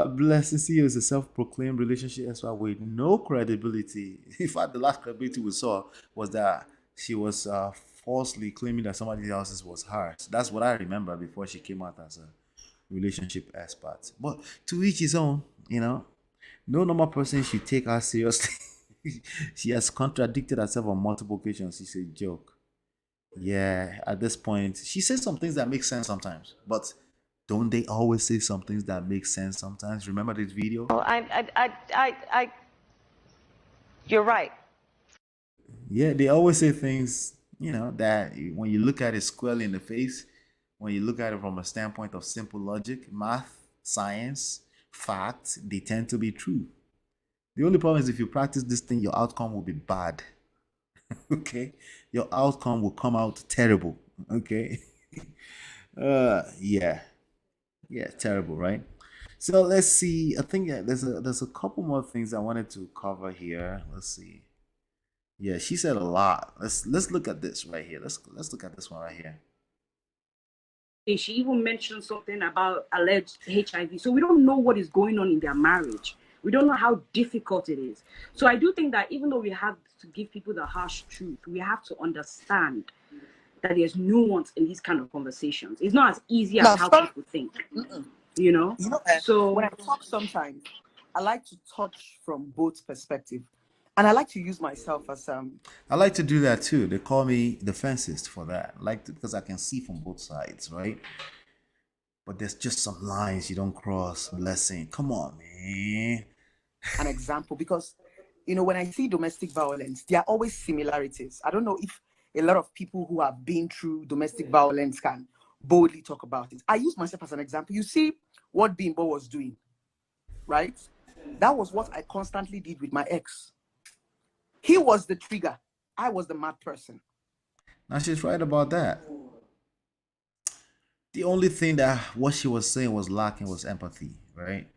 Blessing CEO is a self-proclaimed relationship expert with no credibility. In fact, the last credibility we saw was that she was falsely claiming that somebody else's was hers. That's what I remember before she came out as a relationship expert. But to each his own, No normal person should take her seriously. She has contradicted herself on multiple occasions. It's a joke. Yeah, at this point, she says some things that make sense sometimes, but don't they always say some things that make sense sometimes? Remember this video? Oh, you're right. Yeah, they always say things, that when you look at it squarely in the face, when you look at it from a standpoint of simple logic, math, science, facts, they tend to be true. The only problem is if you practice this thing, your outcome will be bad. Okay? Your outcome will come out terrible. Okay? Yeah. Yeah, terrible, right? So let's see. I think there's a couple more things I wanted to cover here. Let's see. Yeah, she said a lot. Let's look at this right here. Let's look at this one right here. She even mentioned something about alleged HIV. So we don't know what is going on in their marriage. We don't know how difficult it is. So I do think that even though we have to give people the harsh truth, we have to understand that there's nuance in these kind of conversations. It's not as easy as how people think. You know? So when I talk sometimes, I like to touch from both perspectives. And I like to use myself as I like to do that too. They call me the fencist for that. Because I can see from both sides, right? But there's just some lines you don't cross. Blessing. Come on, man. An example, because when I see domestic violence, there are always similarities. I don't know if a lot of people who have been through domestic violence can boldly talk about it. I use myself as an example. You see what Bimbo was doing, right? That was what I constantly did with my ex. He was the trigger. I was the mad person. Now she's right about that. The only thing that what she was saying was lacking was empathy, right?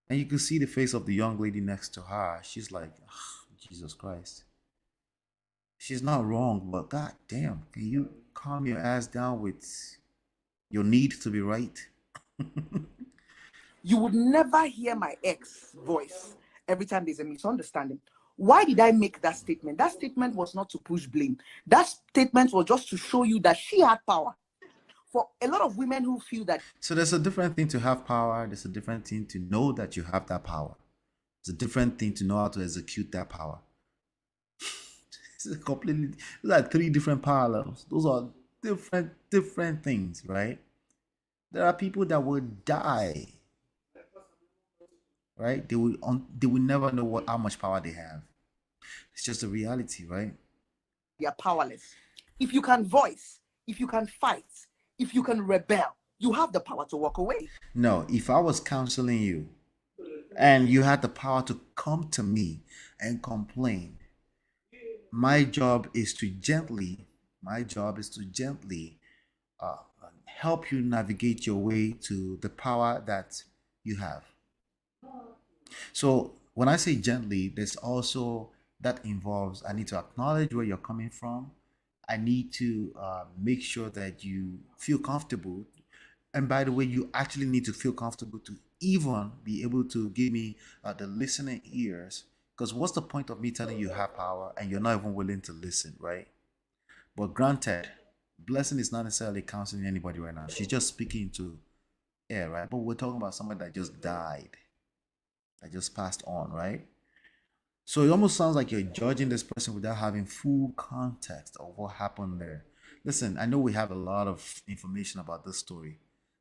And you can see the face of the young lady next to her. She's like, Jesus Christ. She's not wrong, but god damn, can you calm your ass down with your need to be right? You would never hear my ex voice every time there's a misunderstanding. Why did I make that statement? That statement was not to push blame. That statement was just to show you that she had power. For a lot of women who feel that. So there's a different thing to have power. There's a different thing to know that you have that power. It's a different thing to know how to execute that power. Those are three different parallels. Those are different things, right? There are people that will die, right? They will never know how much power they have. It's just a reality, right? They are powerless. If you can voice, if you can fight, if you can rebel, you have the power to walk away. No, if I was counseling you and you had the power to come to me and complain, my job is to gently help you navigate your way to the power that you have. So when I say gently, there's also that involves I need to acknowledge where you're coming from. I need to make sure that you feel comfortable. And by the way, you actually need to feel comfortable to even be able to give me the listening ears. Because what's the point of me telling you have power and you're not even willing to listen, right? But granted, Blessing is not necessarily counseling anybody right now. She's just speaking to air, right? But we're talking about somebody that just died, that just passed on, right? So it almost sounds like you're judging this person without having full context of what happened there. Listen, I know we have a lot of information about this story,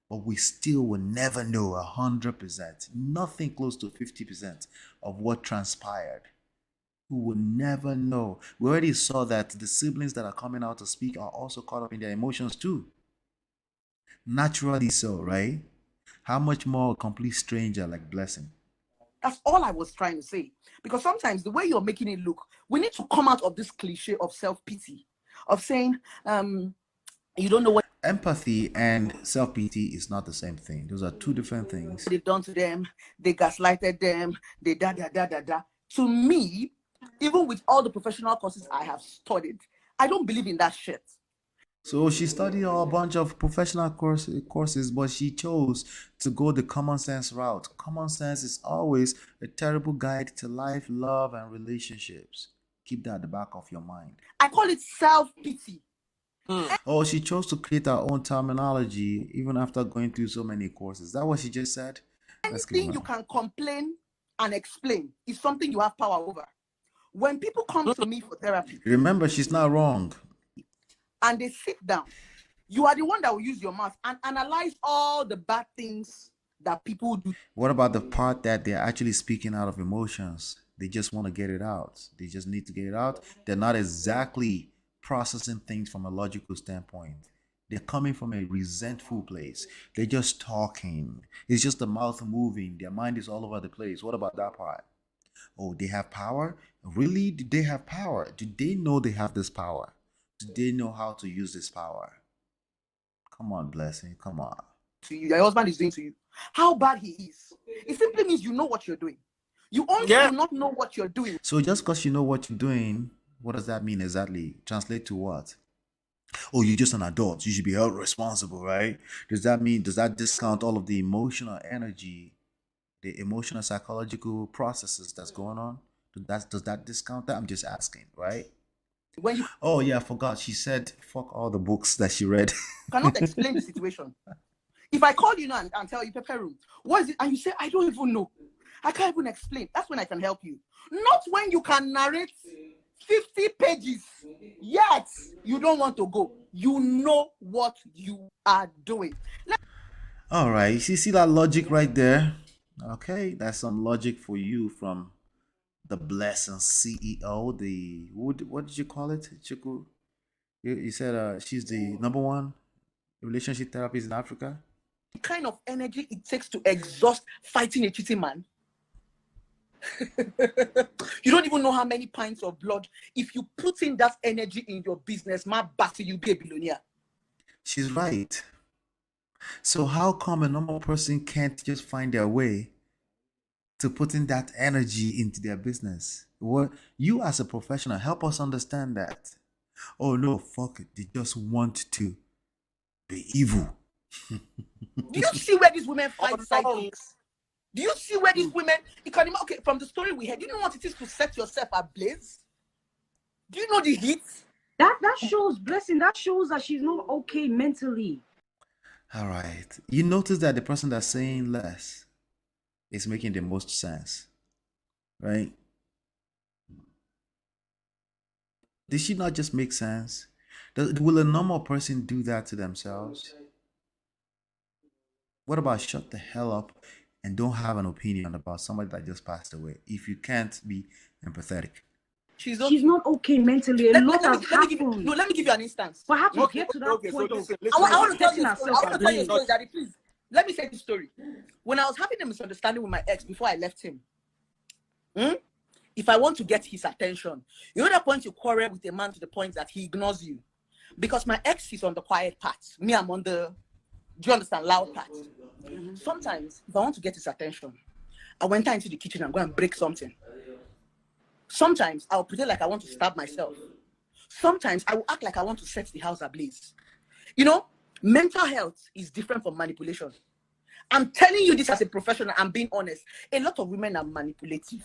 but we still will never know 100%, nothing close to 50% of what transpired. We will never know. We already saw that the siblings that are coming out to speak are also caught up in their emotions too. Naturally so, right? How much more a complete stranger like Blessing? That's all I was trying to say. Because sometimes the way you're making it look, we need to come out of this cliche of self-pity, of saying, you don't know what empathy and self-pity is not the same thing. Those are two different things. They've done to them, they gaslighted them, they da. To me, even with all the professional courses I have studied, I don't believe in that shit. So she studied a bunch of professional courses, but she chose to go the common sense route. Common sense is always a terrible guide to life, love, and relationships. Keep that at the back of your mind. I call it self-pity. Oh, she chose to create her own terminology even after going through so many courses. Is that what she just said? Anything you can complain and explain is something you have power over. When people come to me for therapy Remember, she's not wrong. and they sit down, you are the one that will use your mouth and analyze all the bad things that people do. What about the part that they're actually speaking out of emotions? They just want to get it out. They just need to get it out. They're not exactly processing things from a logical standpoint. They're coming from a resentful place. They're just talking. It's just the mouth moving. Their mind is all over the place. What about that part? Oh, they have power? Really? Do they have power? Do they know they have this power? Do they know how to use this power? Come on, Blessing. Come on. To you, your husband is doing to you. How bad he is. It simply means you know what you're doing. You only do not know what you're doing. So just because you know what you're doing, what does that mean exactly? Translate to what? Oh, you're just an adult. You should be held responsible, right? Does that discount all of the emotional energy, the emotional psychological processes that's going on? Does that discount that? I'm just asking, right? When you Oh yeah, I forgot. She said, fuck all the books that she read. cannot explain the situation. If I call you now and tell you, Pepper Room, what is it? And you say, I don't even know. I can't even explain. That's when I can help you. Not when you can narrate 50 pages, yet you don't want to go. You know what you are doing. All right, you see that logic right there? Okay, that's some logic for you from the Blessing CEO. What did you call it, Chiku? You said she's the #1 relationship therapist in Africa. The kind of energy it takes to exhaust fighting a cheating man. You don't even know how many pints of blood. If you put in that energy in your business, my battle, you'll be a billionaire. She's right. So how come a normal person can't just find their way to putting that energy into their business? Well, you as a professional, help us understand that. Oh no, fuck it. They just want to be evil. Do you see where these women fight sidekicks? Do you see where these women, okay, from the story we heard, do you know what it is to set yourself ablaze? Do you know the heat? That shows, Blessing, that shows that she's not okay mentally. All right. You notice that the person that's saying less is making the most sense, right? Did she not just make sense? Will a normal person do that to themselves? What about shut the hell up and don't have an opinion about somebody that just passed away if you can't be empathetic? She's not okay mentally. A lot has happened. Let me give you an instance. But how to get to that point of I want to tell you a story, Daddy, please. Let me say the story. When I was having a misunderstanding with my ex before I left him, if I want to get his attention, you know that point you quarrel with a man to the point that he ignores you. Because my ex is on the quiet part. Me, I'm on the, do you understand, loud part. Sometimes, if I want to get his attention, I went into the kitchen and go and break something. Sometimes, I'll pretend like I want to stab myself. Sometimes, I will act like I want to set the house ablaze. You know, mental health is different from manipulation. I'm telling you this as a professional, I'm being honest. A lot of women are manipulative.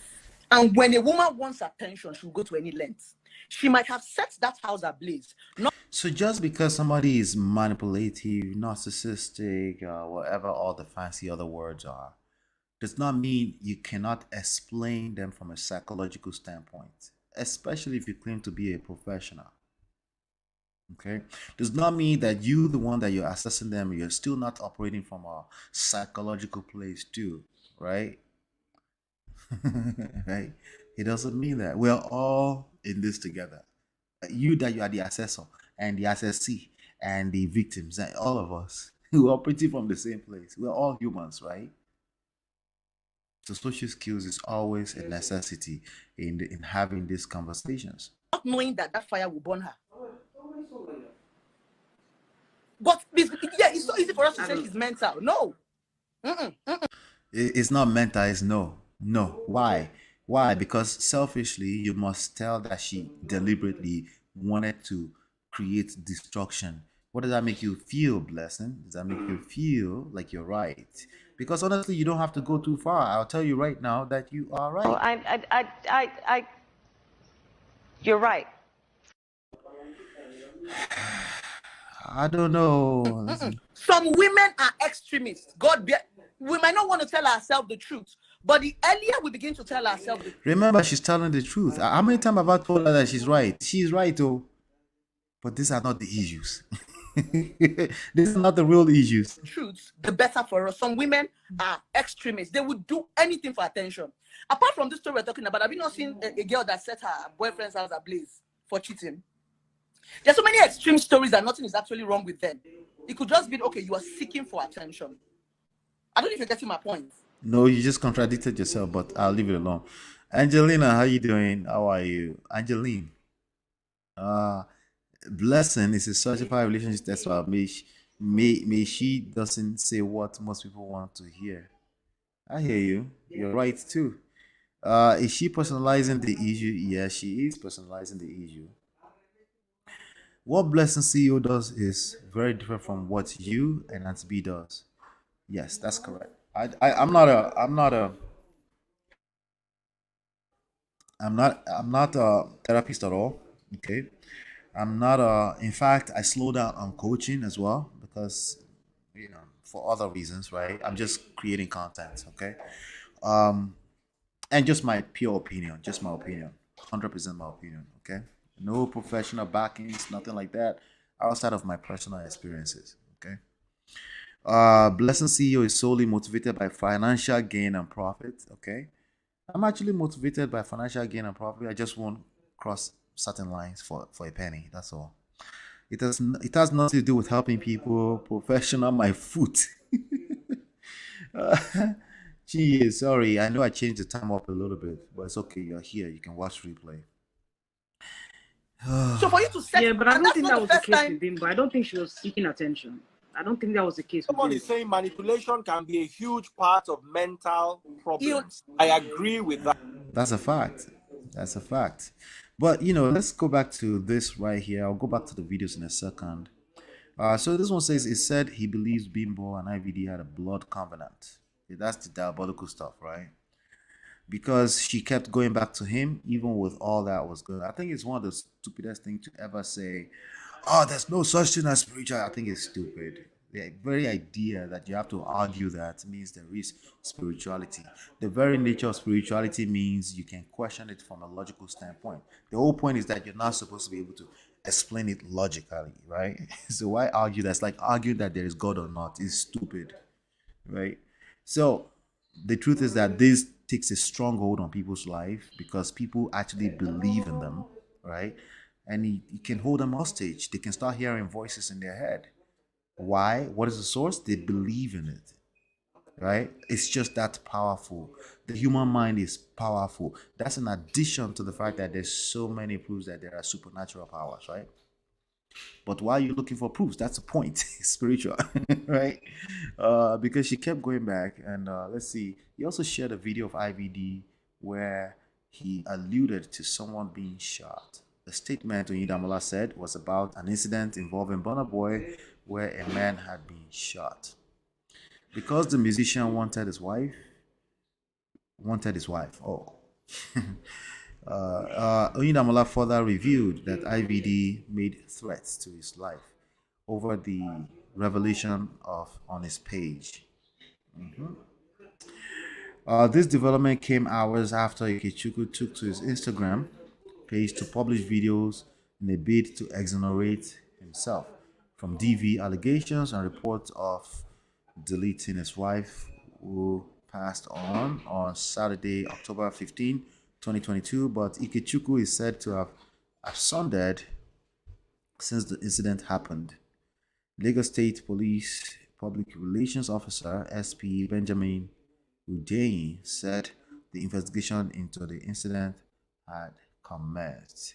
And when a woman wants attention, she'll go to any length. She might have set that house ablaze. So just because somebody is manipulative, narcissistic, whatever all the fancy other words are, does not mean you cannot explain them from a psychological standpoint, especially if you claim to be a professional. Okay, does not mean that you, the one that you're assessing them, you're still not operating from a psychological place too, right? Right? It doesn't mean that we're all in this together. You are the assessor and the assessee and the victims, and all of us who are operating from the same place. We're all humans, right? So social skills is always a necessity in having these conversations. Not knowing that fire will burn her. But yeah, it's so easy for us to say she's mental. No. It's not mental, it's no. Why? Because selfishly, you must tell that she deliberately wanted to create destruction. What does that make you feel, Blessing? Does that make you feel like you're right? Because honestly, you don't have to go too far. I'll tell you right now that you are right. Well, you're right. I don't know. Some women are extremists. We might not want to tell ourselves the truth, But the earlier we begin to tell ourselves the Remember, she's telling the truth. How many times have I told her that she's right? She's right, oh. But these are not the issues. These are not the real issues. truth, the better for us. Some women are extremists. They would do anything for attention. Apart from this story we're talking about, have you not seen a girl that set her boyfriend's house ablaze for cheating? There's so many extreme stories that nothing is actually wrong with them. It could just be, okay, you are seeking for attention. I don't know if you're getting my point. No, you just contradicted yourself, but I'll leave it alone. Angelina, how you doing? How are you? Angeline. Blessing is a certified relationship expert. May she doesn't say what most people want to hear. I hear you. You're right too. Is she personalizing the issue? Yes, she is personalizing the issue. What Blessing CEO does is very different from what you and Nancy B does. Yes, that's correct. I'm not a therapist at all. Okay. I'm not in fact I slow down on coaching as well because for other reasons, right? I'm just creating content, okay? And just my pure opinion, just my opinion. 100% my opinion, okay? No professional backings, nothing like that outside of my personal experiences, okay? Blessing CEO is solely motivated by financial gain and profit, okay? I'm actually motivated by financial gain and profit. I just won't cross certain lines for a penny. That's all. It has nothing to do with helping people. Professional, my foot. Gee, sorry. I know I changed the time up a little bit, but it's okay. You're here. You can watch replay. So for you to set, Yeah, but I and don't that's think not that the was the first case time. with Bimbo. I don't think she was seeking attention. I don't think that was the case with Someone Bimbo. is saying manipulation can be a huge part of mental problems. I agree with that. That's a fact. That's a fact. But let's go back to this right here. I'll go back to the videos in a second. So this one says it said he believes Bimbo and IVD had a blood covenant. That's the diabolical stuff, right? Because she kept going back to him even with all that was good. I think it's one of the stupidest things to ever say. Oh, there's no such thing as spiritual. I think it's stupid. The very idea that you have to argue that means there is spirituality. The very nature of spirituality means you can question it from a logical standpoint. The whole point is that you're not supposed to be able to explain it logically, right? So why argue that? It's like arguing that there is God or not is stupid, right? So the truth is that this takes a strong hold on people's life because people actually believe in them, right? And he can hold them hostage. They can start hearing voices in their head. Why? What is the source? They believe in it, right? It's just that powerful. The human mind is powerful. That's in addition to the fact that there's so many proofs that there are supernatural powers, right? But why are you looking for proofs? That's the point. Spiritual, right? Because she kept going back, and let's see. He also shared a video of IVD where he alluded to someone being shot. The statement Oyindamola said was about an incident involving Burna Boy where a man had been shot. Because the musician wanted his wife. Oh. Oyindamola further revealed that IVD made threats to his life over the revelation on his page. This development came hours after Ikechukwu took to his Instagram page to publish videos in a bid to exonerate himself from DV allegations and reports of deleting his wife, who passed on Saturday, October 15, 2022. But Ikechukwu is said to have absconded since the incident happened. Lagos State Police Public Relations Officer SP Benjamin Udeyin said the investigation into the incident had commenced.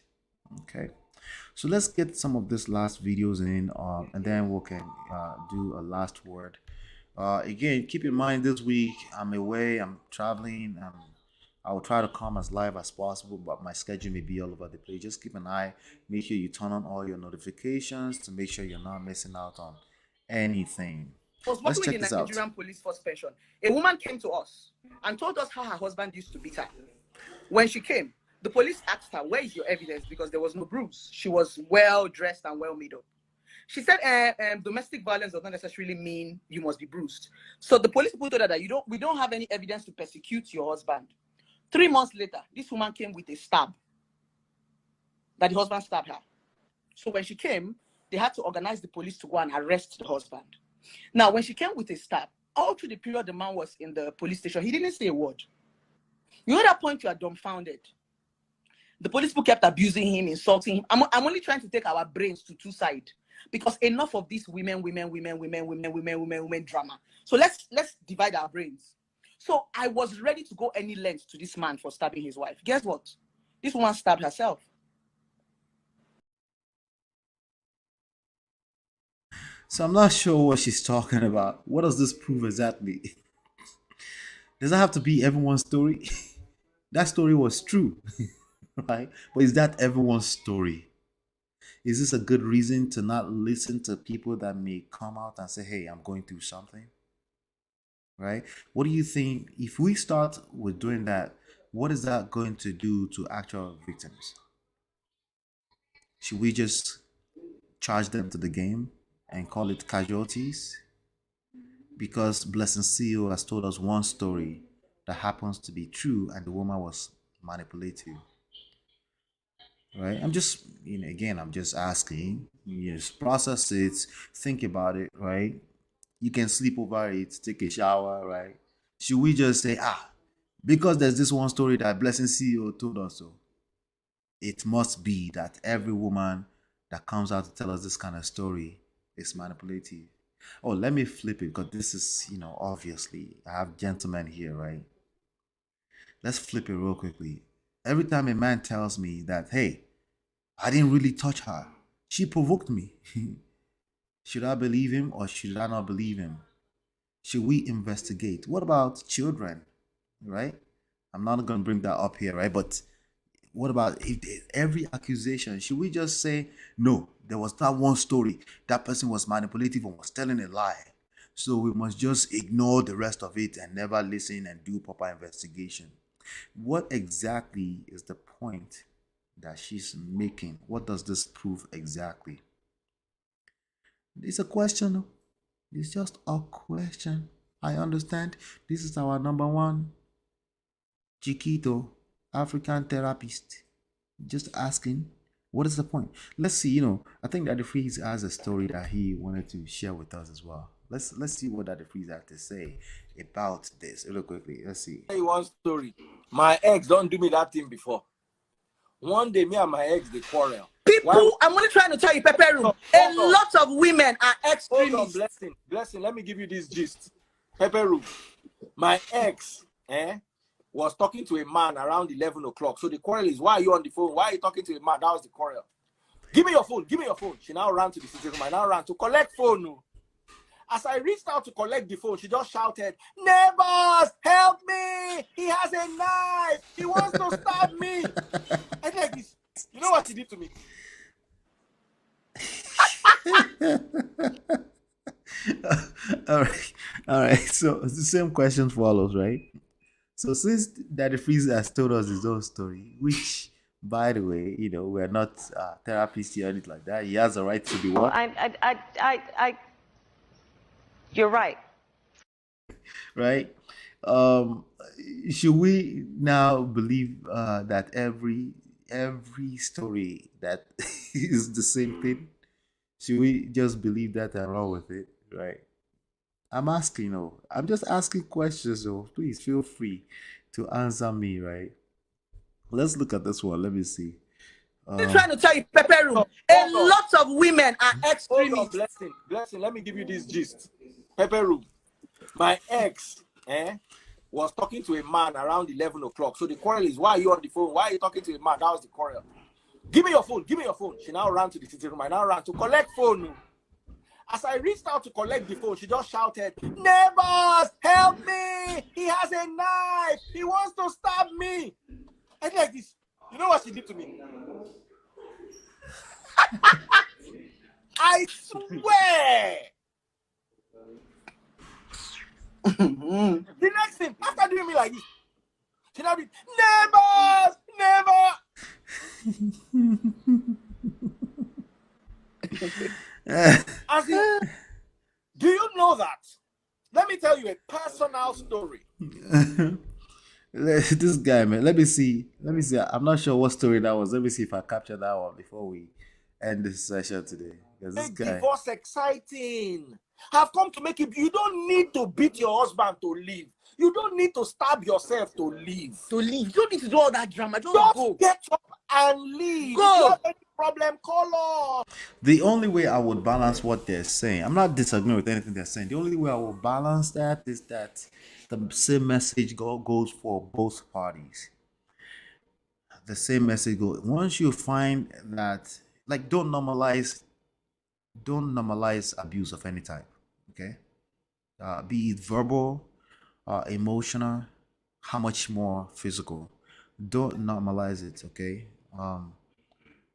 Okay, so let's get some of these last videos in, and then we can do a last word. Again, keep in mind this week I'm away, I'm traveling, I will try to come as live as possible, but my schedule may be all over the place. Just keep an eye, make sure you turn on all your notifications to make sure you're not missing out on anything. I was working with the Nigerian Police Force Pension. A woman came to us and told us how her husband used to beat her. When she came, the police asked her, "Where is your evidence?" Because there was no bruise. She was well dressed and well made up. She said domestic violence does not necessarily mean you must be bruised. So the police people told her that we don't have any evidence to persecute your husband. 3 months later, this woman came with a stab that the husband stabbed her. So when she came, they had to organize the police to go and arrest the husband. Now, when she came with a stab, all through the period the man was in the police station, he didn't say a word. You know, at that point, you are dumbfounded. The police people kept abusing him, insulting him. I'm only trying to take our brains to two sides because enough of this women drama. So let's divide our brains. So I was ready to go any length to this man for stabbing his wife. Guess what? This woman stabbed herself. So I'm not sure what she's talking about. What does this prove exactly? Does that have to be everyone's story? That story was true, right? But is that everyone's story? Is this a good reason to not listen to people that may come out and say, hey, I'm going through something? Right? What do you think? If we start with doing that, what is that going to do to actual victims? Should we just charge them to the game and call it casualties? Because Blessing CEO has told us one story that happens to be true and the woman was manipulative. Right? I'm just, again, I'm just asking, just process it, think about it, right? You can sleep over it, take a shower, right? Should we just say, because there's this one story that Blessing CEO told us so, it must be that every woman that comes out to tell us this kind of story is manipulative? Oh, let me flip it because this is, obviously, I have gentlemen here, right? Let's flip it real quickly. Every time a man tells me that, hey, I didn't really touch her, she provoked me. Should I believe him or should I not believe him? Should we investigate? What about children, right? I'm not going to bring that up here, right? But what about every accusation? Should we just say, no, there was that one story, that person was manipulative and was telling a lie, so we must just ignore the rest of it and never listen and do proper investigation? What exactly is the point that she's making? What does this prove exactly? It's a question. It's just a question. I understand. This is our number one Chiquito African therapist. Just asking, what is the point? Let's see. I think that the Freeze has a story that he wanted to share with us as well. Let's see what that the Freeze has to say about this. Real quickly, let's see. Tell you one story. My ex don't do me that thing before. One day, me and my ex, they quarrel. People, I'm only trying to tell you, Pepe Room, a lot of women are extremists. Hold on, Blessing, let me give you this gist. Pepe Room, my ex was talking to a man around 11 o'clock. So the quarrel is, why are you on the phone? Why are you talking to a man? That was the quarrel. Give me your phone. She now ran to the sitting room. I now ran to collect phone. As I reached out to collect the phone, she just shouted, neighbors, help me! He has a knife! He wants to stab me! I like this. You know what he did to me? All right. So the same question follows, right? So since Daddy Freeze has told us his own story, which, by the way, we're not therapists or anything like that. He has a right to be what? You're right. Right? Should we now believe that every story that is the same thing? Should we just believe that and run with it? Right? I'm asking, I'm just asking questions, so please feel free to answer me, right? Let's look at this one. Let me see. I'm trying to tell you, Pepe Room, a lot of women are extremists. Blessing, let me give you this gist. Pepe Room, my ex was talking to a man around 11 o'clock. So the quarrel is, why are you on the phone? Why are you talking to a man? That was the quarrel. Give me your phone. She now ran to the sitting room. I now ran to collect phone. As I reached out to collect the phone, she just shouted, neighbors, help me! He has a knife! He wants to stab me! I like this. You know what she did to me? I swear! The next thing, after doing me like this, she now did, neighbors! Never! As in, do you know that? Let me tell you a personal story. This guy, man. Let me see. Let me see. I'm not sure what story that was. Let me see if I capture that one before we end this session today. Because this Make guy. divorce exciting. Have come to make it. You don't need to beat your husband to leave. You don't need to stab yourself to leave. You don't need to do all that drama. Just Just go. get up and leave. Go. If you have any problem, call us. The only way I would balance what they're saying, I'm not disagreeing with anything they're saying. The only way I will balance that is that the same message goes for both parties. The same message goes. Once you find that, like, don't normalize abuse of any type. Okay, be it verbal, emotional, how much more physical. Don't normalize it. Okay.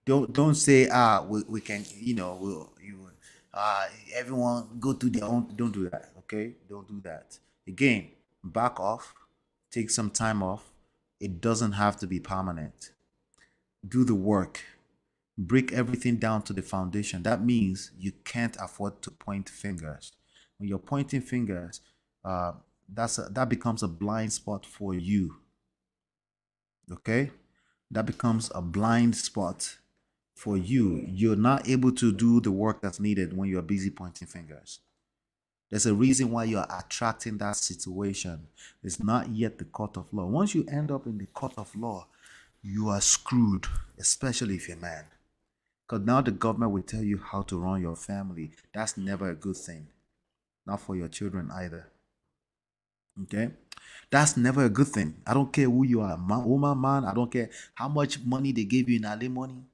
Don't say we can, everyone go to their own. Don't do that. Okay, don't do that. Again, back off, take some time off. It doesn't have to be permanent. Do the work, break everything down to the foundation. That means you can't afford to point fingers. When you're pointing fingers, that becomes a blind spot for you. Okay, that becomes a blind spot for you. You're not able to do the work that's needed when you're busy pointing fingers. There's a reason why you're attracting that situation. It's not yet the court of law. Once you end up in the court of law, you are screwed, especially if you're a man. Because now the government will tell you how to run your family. That's never a good thing. Not for your children either. Okay? That's never a good thing. I don't care who you are, woman, man. I don't care how much money they gave you in alimony.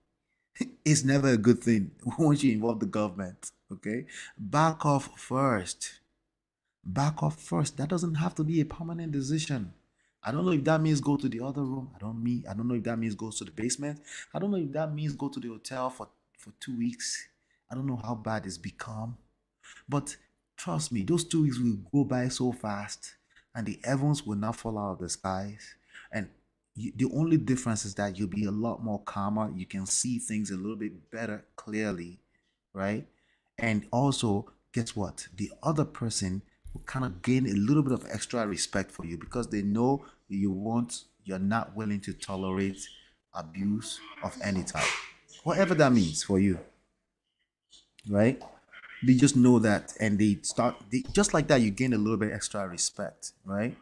It's never a good thing once you involve the government. Okay? Back off first. Back off first. That doesn't have to be a permanent decision. I don't know if that means go to the other room. I don't know if that means go to the basement. I don't know if that means go to the hotel for 2 weeks. I don't know how bad it's become. But trust me, those 2 weeks will go by so fast and the heavens will not fall out of the skies. And the only difference is that you'll be a lot more calmer. You can see things a little bit better clearly, right? And also, guess what? The other person will kind of gain a little bit of extra respect for you because they know you're not willing to tolerate abuse of any type, whatever that means for you, right? They just know that, and just like that. You gain a little bit extra respect, right?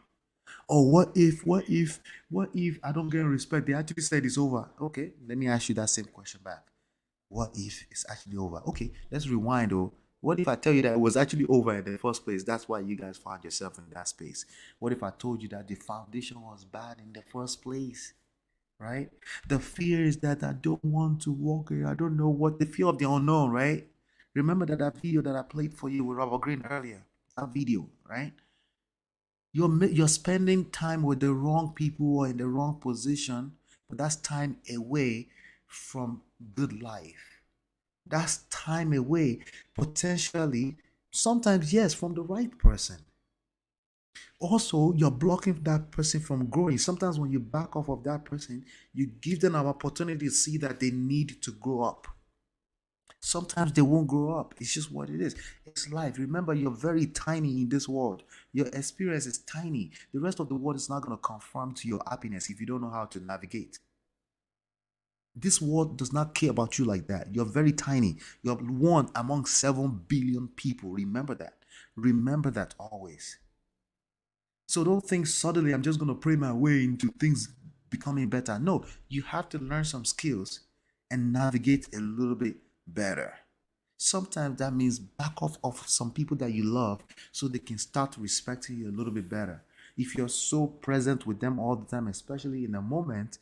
Oh, what if I don't get respect? They actually said it's over. Okay, let me ask you that same question back. What if it's actually over? Okay, let's rewind. Oh, what if I tell you that it was actually over in the first place? That's why you guys found yourself in that space. What if I told you that the foundation was bad in the first place? Right? The fear is that I don't want to walk here. I don't know what the fear of the unknown, right? Remember that video that I played for you with Robert Green earlier? That video, right? You're spending time with the wrong people or in the wrong position, but that's time away from good life. That's time away, potentially, sometimes, yes, from the right person. Also, you're blocking that person from growing. Sometimes when you back off of that person, you give them an opportunity to see that they need to grow up. Sometimes they won't grow up. It's just what it is. It's life. Remember, you're very tiny in this world. Your experience is tiny. The rest of the world is not going to conform to your happiness if you don't know how to navigate. This world does not care about you like that. You're very tiny. You're one among 7 billion people. Remember that. Remember that always. So don't think suddenly I'm just going to pray my way into things becoming better. No, you have to learn some skills and navigate a little bit better. Sometimes that means back off of some people that you love so they can start respecting you a little bit better. If you're so present with them all the time, especially in a moment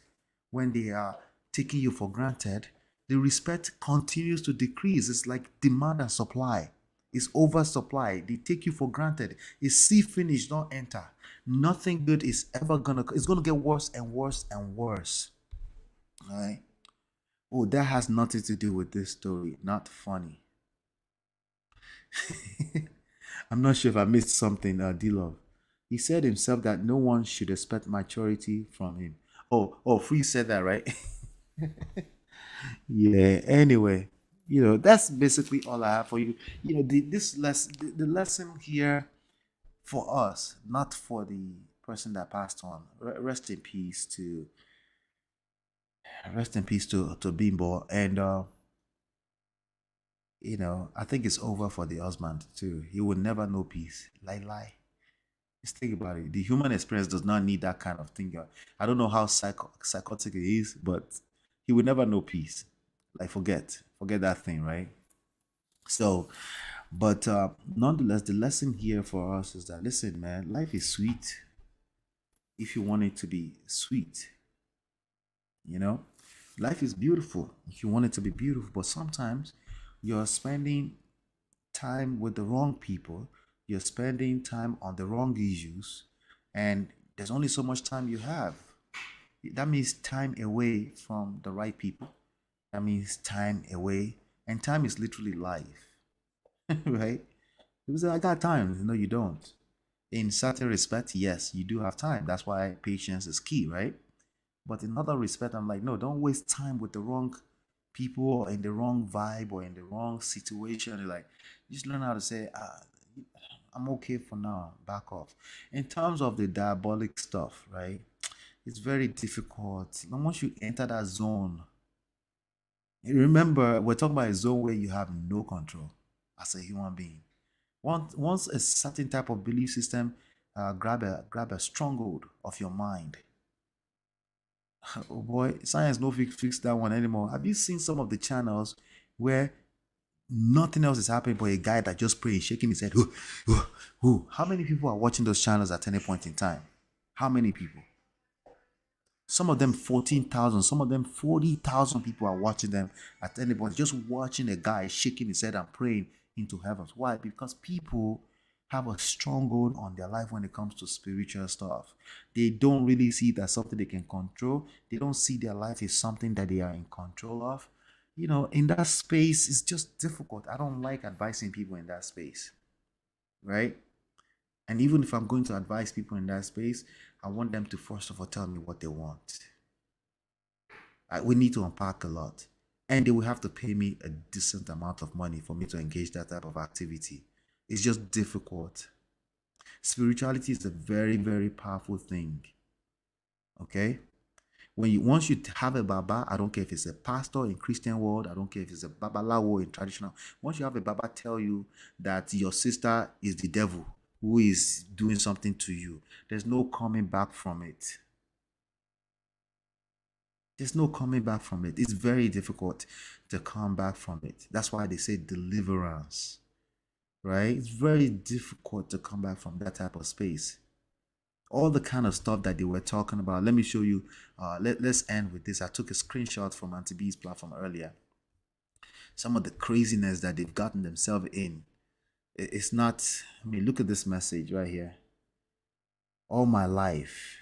when they are taking you for granted, the respect continues to decrease. It's like demand and supply. It's oversupply. They take you for granted. It's see finish, don't enter. Nothing good is ever it's gonna get worse and worse and worse. All right. Oh, that has nothing to do with this story. Not funny. I'm not sure if I missed something, D-Love. He said himself that no one should expect maturity from him. Oh, Free said that, right? Yeah, anyway. That's basically all I have for you. The lesson here for us, not for the person that passed on. Rest in peace to Bimbo. And I think it's over for the husband too. He will never know peace. Lie. Just think about it. The human experience does not need that kind of thing. I don't know how psychotic it is, but he will never know peace. Like forget that thing, right? So, but nonetheless, the lesson here for us is that listen, man, life is sweet if you want it to be sweet. Life is beautiful if you want it to be beautiful, but sometimes you're spending time with the wrong people, you're spending time on the wrong issues, and there's only so much time you have. That means time away from the right people. That means time away, and time is literally life, right? People say, I got time. No, you don't. In certain respect, yes, you do have time. That's why patience is key, right? But in other respect, I'm like, no, don't waste time with the wrong people or in the wrong vibe or in the wrong situation. Like, just learn how to say, I'm okay for now, back off. In terms of the diabolic stuff, right? It's very difficult. And once you enter that zone, remember, we're talking about a zone where you have no control as a human being. Once a certain type of belief system grab a stronghold of your mind, oh boy, science no fix that one anymore. Have you seen some of the channels where nothing else is happening but a guy that just praying, shaking his head? Who? How many people are watching those channels at any point in time? How many people? Some of them 14,000, some of them 40,000 people are watching them at any point, just watching a guy shaking his head and praying into heavens. Why? Because people have a stronghold on their life when it comes to spiritual stuff. They don't really see it as something they can control. They don't see their life as something that they are in control of. In that space, it's just difficult. I don't like advising people in that space, right? And even if I'm going to advise people in that space, I want them to first of all tell me what they want. We need to unpack a lot. And they will have to pay me a decent amount of money for me to engage that type of activity. It's just difficult. Spirituality is a very, very powerful thing. Okay? Once you have a Baba, I don't care if it's a pastor in Christian world, I don't care if it's a Babalawo in traditional. Once you have a Baba tell you that your sister is the devil who is doing something to you, there's no coming back from it. There's no coming back from it. It's very difficult to come back from it. That's why they say deliverance, right? It's very difficult to come back from that type of space. All the kind of stuff that they were talking about. Let me show you. Let's end with this. I took a screenshot from Auntie B's platform earlier. Some of the craziness that they've gotten themselves in. It's not, look at this message right here. All my life,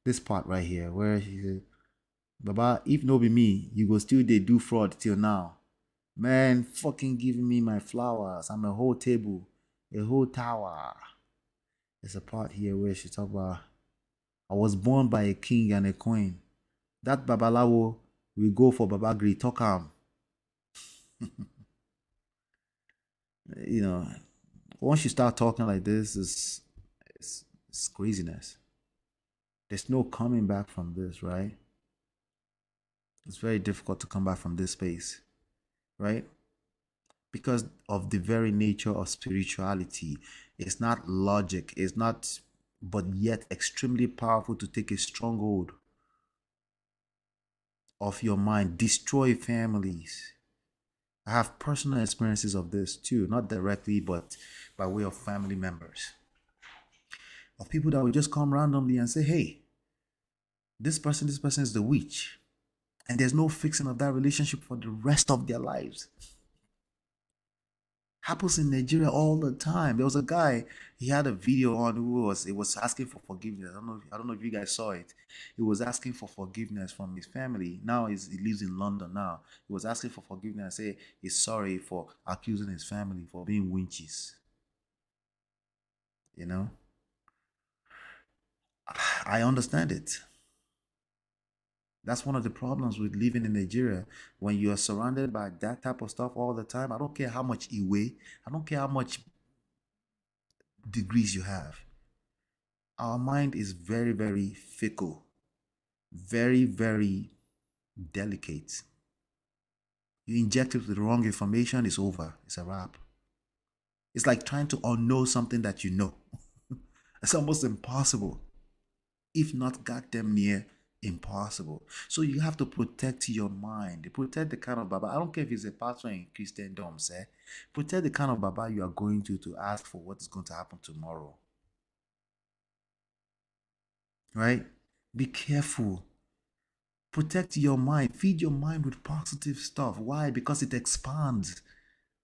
this part right here, where he said, Baba, if no be me, you go still they do fraud till now. Man, fucking giving me my flowers. I'm a whole table, a whole tower. There's a part here where she talk about, I was born by a king and a queen. That Babalawo will go for Babagri, talk am. Once you start talking like this, it's craziness. There's no coming back from this, right? It's very difficult to come back from this space, right? Because of the very nature of spirituality. It's not logic, it's not, but yet extremely powerful to take a stronghold of your mind, destroy families. I have personal experiences of this too, not directly, but by way of family members. Of people that will just come randomly and say, hey, this person is the witch. And there's no fixing of that relationship for the rest of their lives. Happens in Nigeria all the time. There was a guy, he had a video on it was asking for forgiveness. I don't know if you guys saw it. He was asking for forgiveness from his family. Now he lives in London now. He was asking for forgiveness and say he's sorry for accusing his family for being winches. I understand it. That's one of the problems with living in Nigeria. When you are surrounded by that type of stuff all the time, I don't care how much you weigh, I don't care how much degrees you have. Our mind is very, very fickle, very, very delicate. You inject it with the wrong information, it's over. It's a wrap. It's like trying to unknow something that you know. It's almost impossible, if not goddamn near impossible. So you have to protect your mind. Protect the kind of Baba. I don't care if he's a pastor in Christendom, say. Protect the kind of Baba you are going to ask for what is going to happen tomorrow. Right? Be careful. Protect your mind. Feed your mind with positive stuff. Why? Because it expands.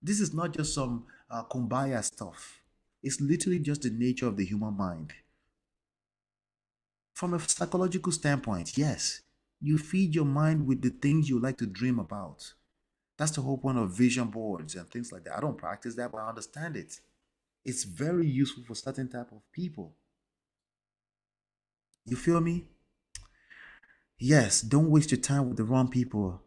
This is not just some kumbaya stuff. It's literally just the nature of the human mind. From a psychological standpoint, yes, you feed your mind with the things you like to dream about. That's the whole point of vision boards and things like that. I don't practice that, but I understand it. It's very useful for certain type of people. You feel me? Yes, don't waste your time with the wrong people.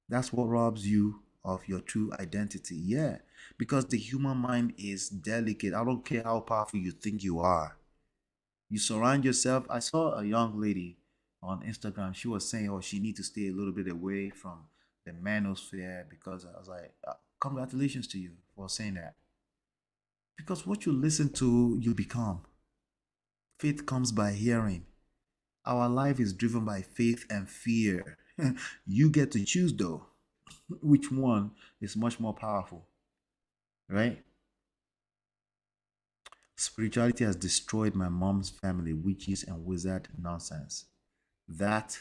That's what robs you of your true identity. Yeah, because the human mind is delicate. I don't care how powerful you think you are. You surround yourself. I saw a young lady on Instagram. She was saying, "Oh, she need to stay a little bit away from the manosphere," because I was like, "Congratulations to you for saying that." Because what you listen to, you become. Faith comes by hearing. Our life is driven by faith and fear. You get to choose though, which one is much more powerful, right? Spirituality has destroyed my mom's family, witches and wizard nonsense. That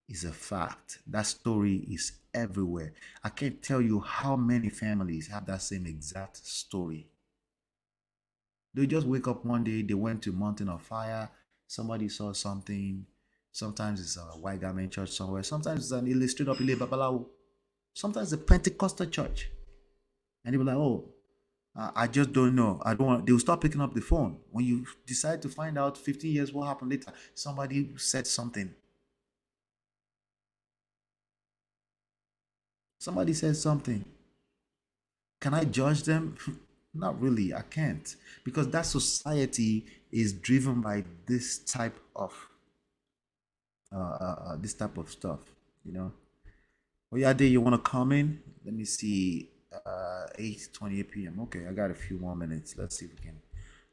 is a fact. That story is everywhere. I can't tell you how many families have that same exact story. They just wake up one day, they went to Mountain of Fire, somebody saw something. Sometimes it's a white garment church somewhere. Sometimes it's an illustrated up Ile Babalawo. Sometimes a Pentecostal church. And they were like, "Oh, I just don't know. I don't want." They will start picking up the phone. When you decide to find out 15 years what happened later, somebody said something. Somebody said something. Can I judge them? Not really. I can't. Because that society is driven by this type of stuff, you know. Oh yeah, day you want to come in? Let me see. 8:28 p.m. Okay, I got a few more minutes. Let's see if we can.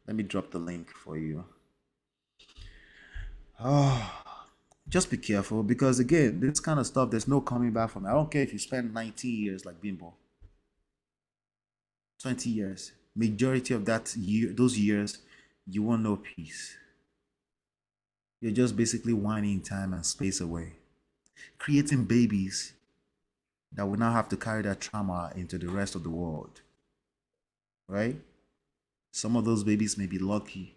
Let me drop the link for you. Oh, just be careful because again, this kind of stuff, there's no coming back from it. I don't care if you spend 19 years like Bimbo, 20 years. Majority of those years, you won't know peace. You're just basically whining time and space away, creating babies that will now have to carry that trauma into the rest of the world. Right? Some of those babies may be lucky.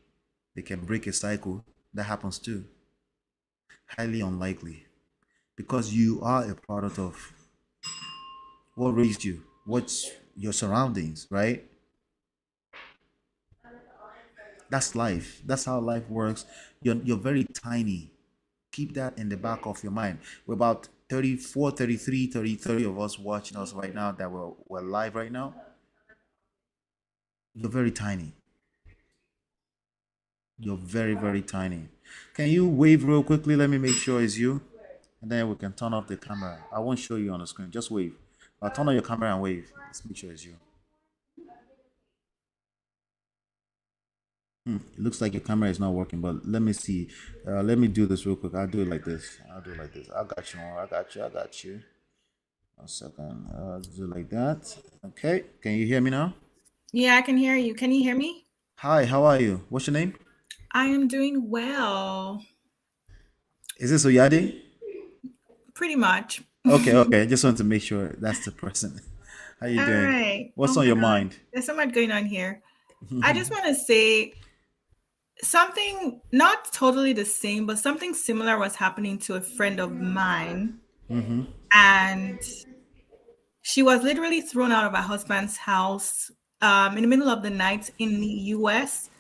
They can break a cycle. That happens too. Highly unlikely. Because you are a product of what raised you, what's your surroundings, right? That's life. That's how life works. You're very tiny. Keep that in the back of your mind. We're about 34, 33, 30 of us watching us right now that we're live right now. You're very tiny. You're very, very tiny. Can you wave real quickly? Let me make sure it's you. And then we can turn off the camera. I won't show you on the screen. Just wave. I'll turn on your camera and wave. Let's make sure it's you. It looks like your camera is not working, but let me see. Let me do this real quick. I'll do it like this. I got you. I got you. 1 second. Do it like that. Okay. Can you hear me now? Yeah, I can hear you. Can you hear me? Hi, how are you? What's your name? I am doing well. Is this Oyade? Pretty much. Okay. Just want to make sure that's the person. How you doing? Right. What's on your mind? There's so much going on here. I just want to say something not totally the same, but something similar was happening to a friend of mine. And she was literally thrown out of her husband's house in the middle of the night in the US.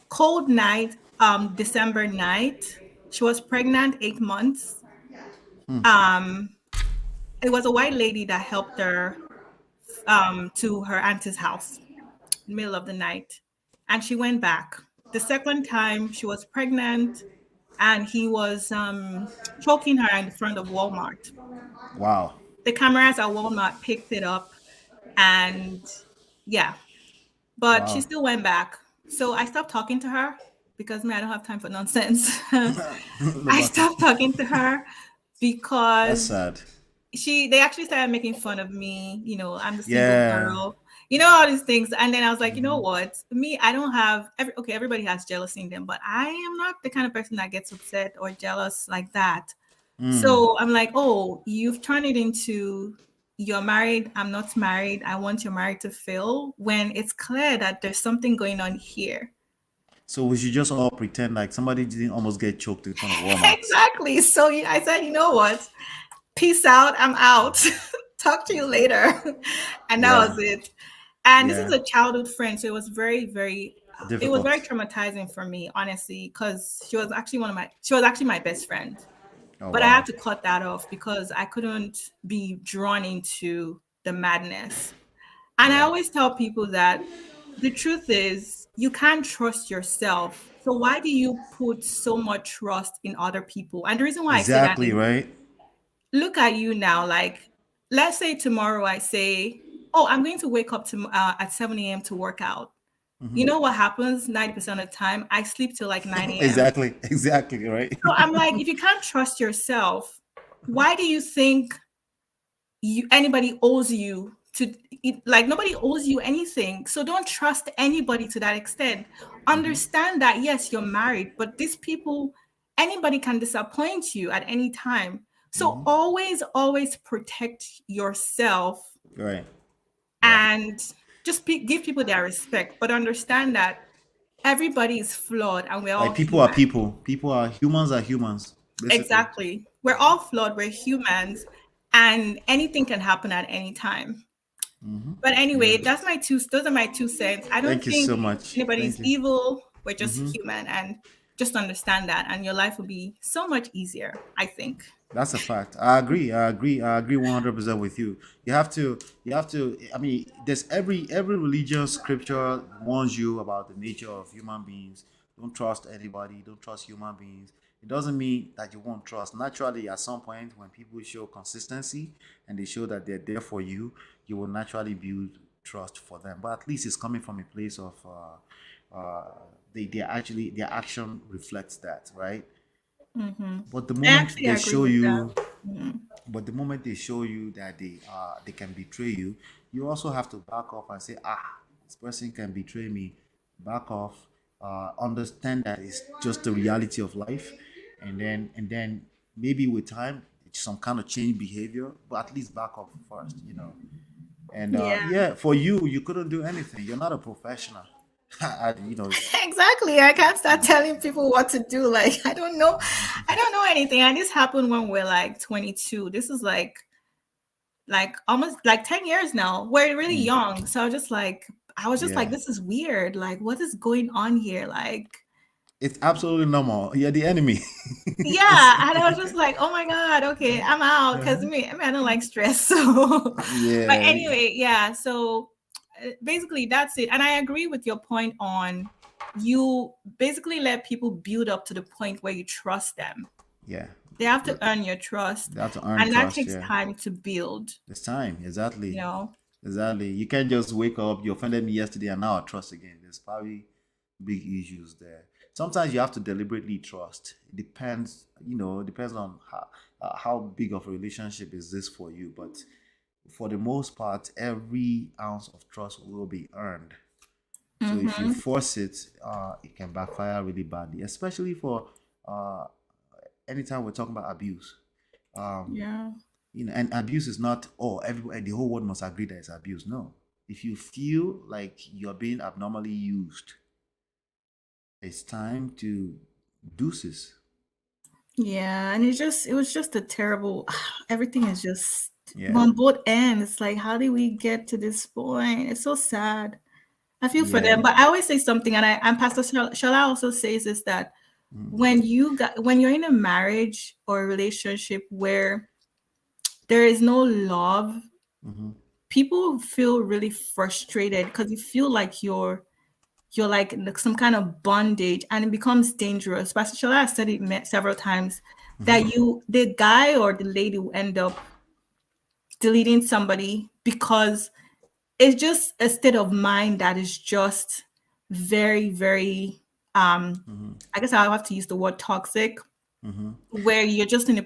Cold night, December night. She was pregnant 8 months. It was a white lady that helped her to her auntie's house in the middle of the night, and she went back. The second time she was pregnant, and he was choking her in front of Walmart. Wow. The cameras at Walmart picked it up, and yeah, but she Wow. still went back. So I stopped talking to her because I don't have time for nonsense. I stopped talking to her That's because sad. they actually started making fun of me. I'm the single Yeah. girl, all these things. And then I was like, you know what? Me, I don't have everybody has jealousy in them, but I am not the kind of person that gets upset or jealous like that. So I'm like, oh, you've turned it into you're married, I'm not married, I want your marriage to fail, when it's clear that there's something going on here. So we should just all pretend like somebody didn't almost get choked in front of Walmart. Exactly. So I said, you know what? Peace out. I'm out. Talk to you later. And that Yeah. was it. And this is Yeah. a childhood friend. So it was very, it was very Difficult. traumatizing for me, honestly, because she was actually my best friend. Oh But I wow. had to cut that off because I couldn't be drawn into the madness. And I Yeah. always tell people that the truth is you can't trust yourself. So why do you put so much trust in other people? And the reason why I say that Exactly, is, right? look at you now. Like, let's say tomorrow I say, oh, I'm going to wake up at 7 a.m. to work out. You know what happens 90% of the time? I sleep till like 9 a.m. Exactly. Exactly, right? So I'm like, if you can't trust yourself, why do you think anybody owes you like nobody owes you anything, so don't trust anybody to that extent. Understand that yes, you're married, but these people, anybody can disappoint you at any time, so always protect yourself Right. Yeah. and just give people their respect, but understand that everybody is flawed and we're all Like people are human. people. People are humans, basically. Exactly, we're all flawed, we're humans, and anything can happen at any time. But Yeah. anyway, those are my 2 cents. I don't Thank you think so much. anybody's Thank you. evil. We're just human, and just understand that, and your life will be so much easier, I think. That's a fact. I agree. I agree. I agree 100% with you. You have to. You have to. I mean, there's every religious scripture warns you about the nature of human beings. Don't trust anybody. Don't trust human beings. It doesn't mean that you won't trust. Naturally, at some point, when people show consistency and they show that they're there for you, you will naturally build trust for them. But at least it's coming from a place of they actually their action reflects that, right? But the I moment actually they agree show with that. you, but the moment they show you that they can betray you, you also have to back off and say, this person can betray me. Back off. Understand that it's just the reality of life, and then maybe with time, it's some kind of change behavior. But at least back off first. And Yeah. yeah, for you, you couldn't do anything. You're not a professional. Exactly. I can't start telling people what to do. Like, I don't know anything. And this happened when we're like 22. This is like almost like 10 years now. We're really young. So I was just like, Yeah. this is weird. Like, what is going on here? Like, It's absolutely normal. You're the enemy. yeah. And I was just like, oh my God, okay, I'm out. Because I don't like stress. So, but Yeah. anyway, yeah. So basically, that's it. And I agree with your point on you basically let people build up to the point where you trust them. Yeah. They have to earn your trust. They have to earn And that trust. takes Yeah. time to build, It's time. Exactly. you know? Exactly. You can't just wake up, you offended me yesterday and now I trust again. There's probably big issues there. Sometimes you have to deliberately trust. It depends on how big of a relationship is this for you. But for the most part, every ounce of trust will be earned. So if you force it, it can backfire really badly, especially for uh, anytime we're talking about abuse. Yeah. And abuse is not, everybody, the whole world must agree that it's abuse. No. If you feel like you're being abnormally used, it's time to deuces. Yeah. And it was just a terrible, everything is just Yeah. on both ends. Like, how did we get to this point? It's so sad. I feel for Yeah. them. But I always say something, and Pastor Shala also says is that when you're in a marriage or a relationship where there is no love, people feel really frustrated because you feel like you're like in some kind of bondage, and it becomes dangerous. Pastor Shola has said it several times that the guy or the lady will end up deleting somebody because it's just a state of mind that is just very, very I guess I'll have to use the word toxic, where you're just in a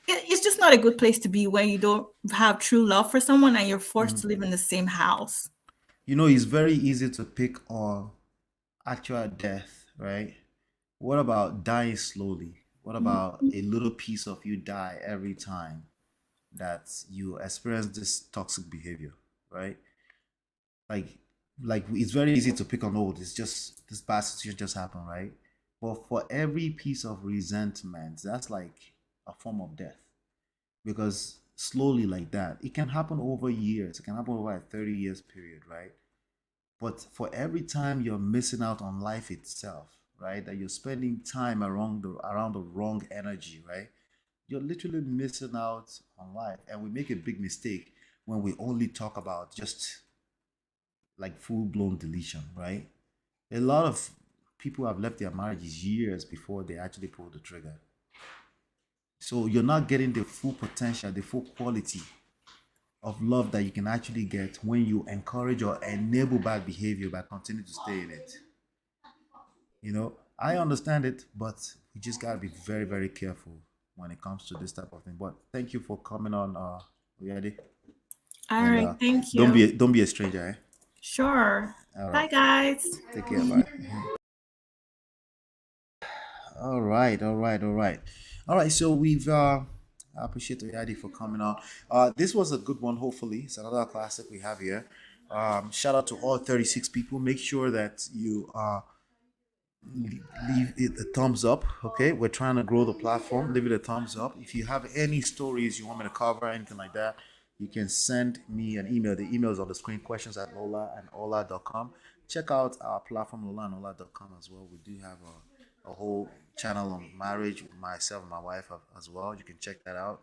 it's just not a good place to be when you don't have true love for someone and you're forced to live in the same house. You know, it's very easy to pick on actual death, right? What about dying slowly? What about a little piece of you die every time that you experience this toxic behavior, right? Like, like it's very easy to pick on, oh, it's just this bad situation just happened, right? But for every piece of resentment, that's like a form of death. Because slowly like that, it can happen over years. It can happen over a 30 years period, right? But for every time you're missing out on life itself, right? That you're spending time around the wrong energy, right? You're literally missing out on life. And we make a big mistake when we only talk about just like full blown deletion, right? A lot of people have left their marriages years before they actually pull the trigger. So you're not getting the full potential, the full quality of love that you can actually get when you encourage or enable bad behavior by continuing to stay in it. You know, I understand it, but we just gotta be very, very careful when it comes to this type of thing. But thank you for coming on, Oyede. All And right, thank you. don't be a stranger, eh? Sure. All Bye, right. guys. Take care, bye. All right, all right, all right. All right, so we've I appreciate Oyadi for coming on. This was a good one, hopefully. It's another classic we have here. Shout out to all 36 people. Make sure that you leave it a thumbs up. Okay, we're trying to grow the platform. Leave it a thumbs up. If you have any stories you want me to cover, anything like that, you can send me an email. The email is on the screen, questions at lola.com. Check out our platform, lola.com as well. We do have a whole channel on marriage with myself and my wife as well. You can check that out.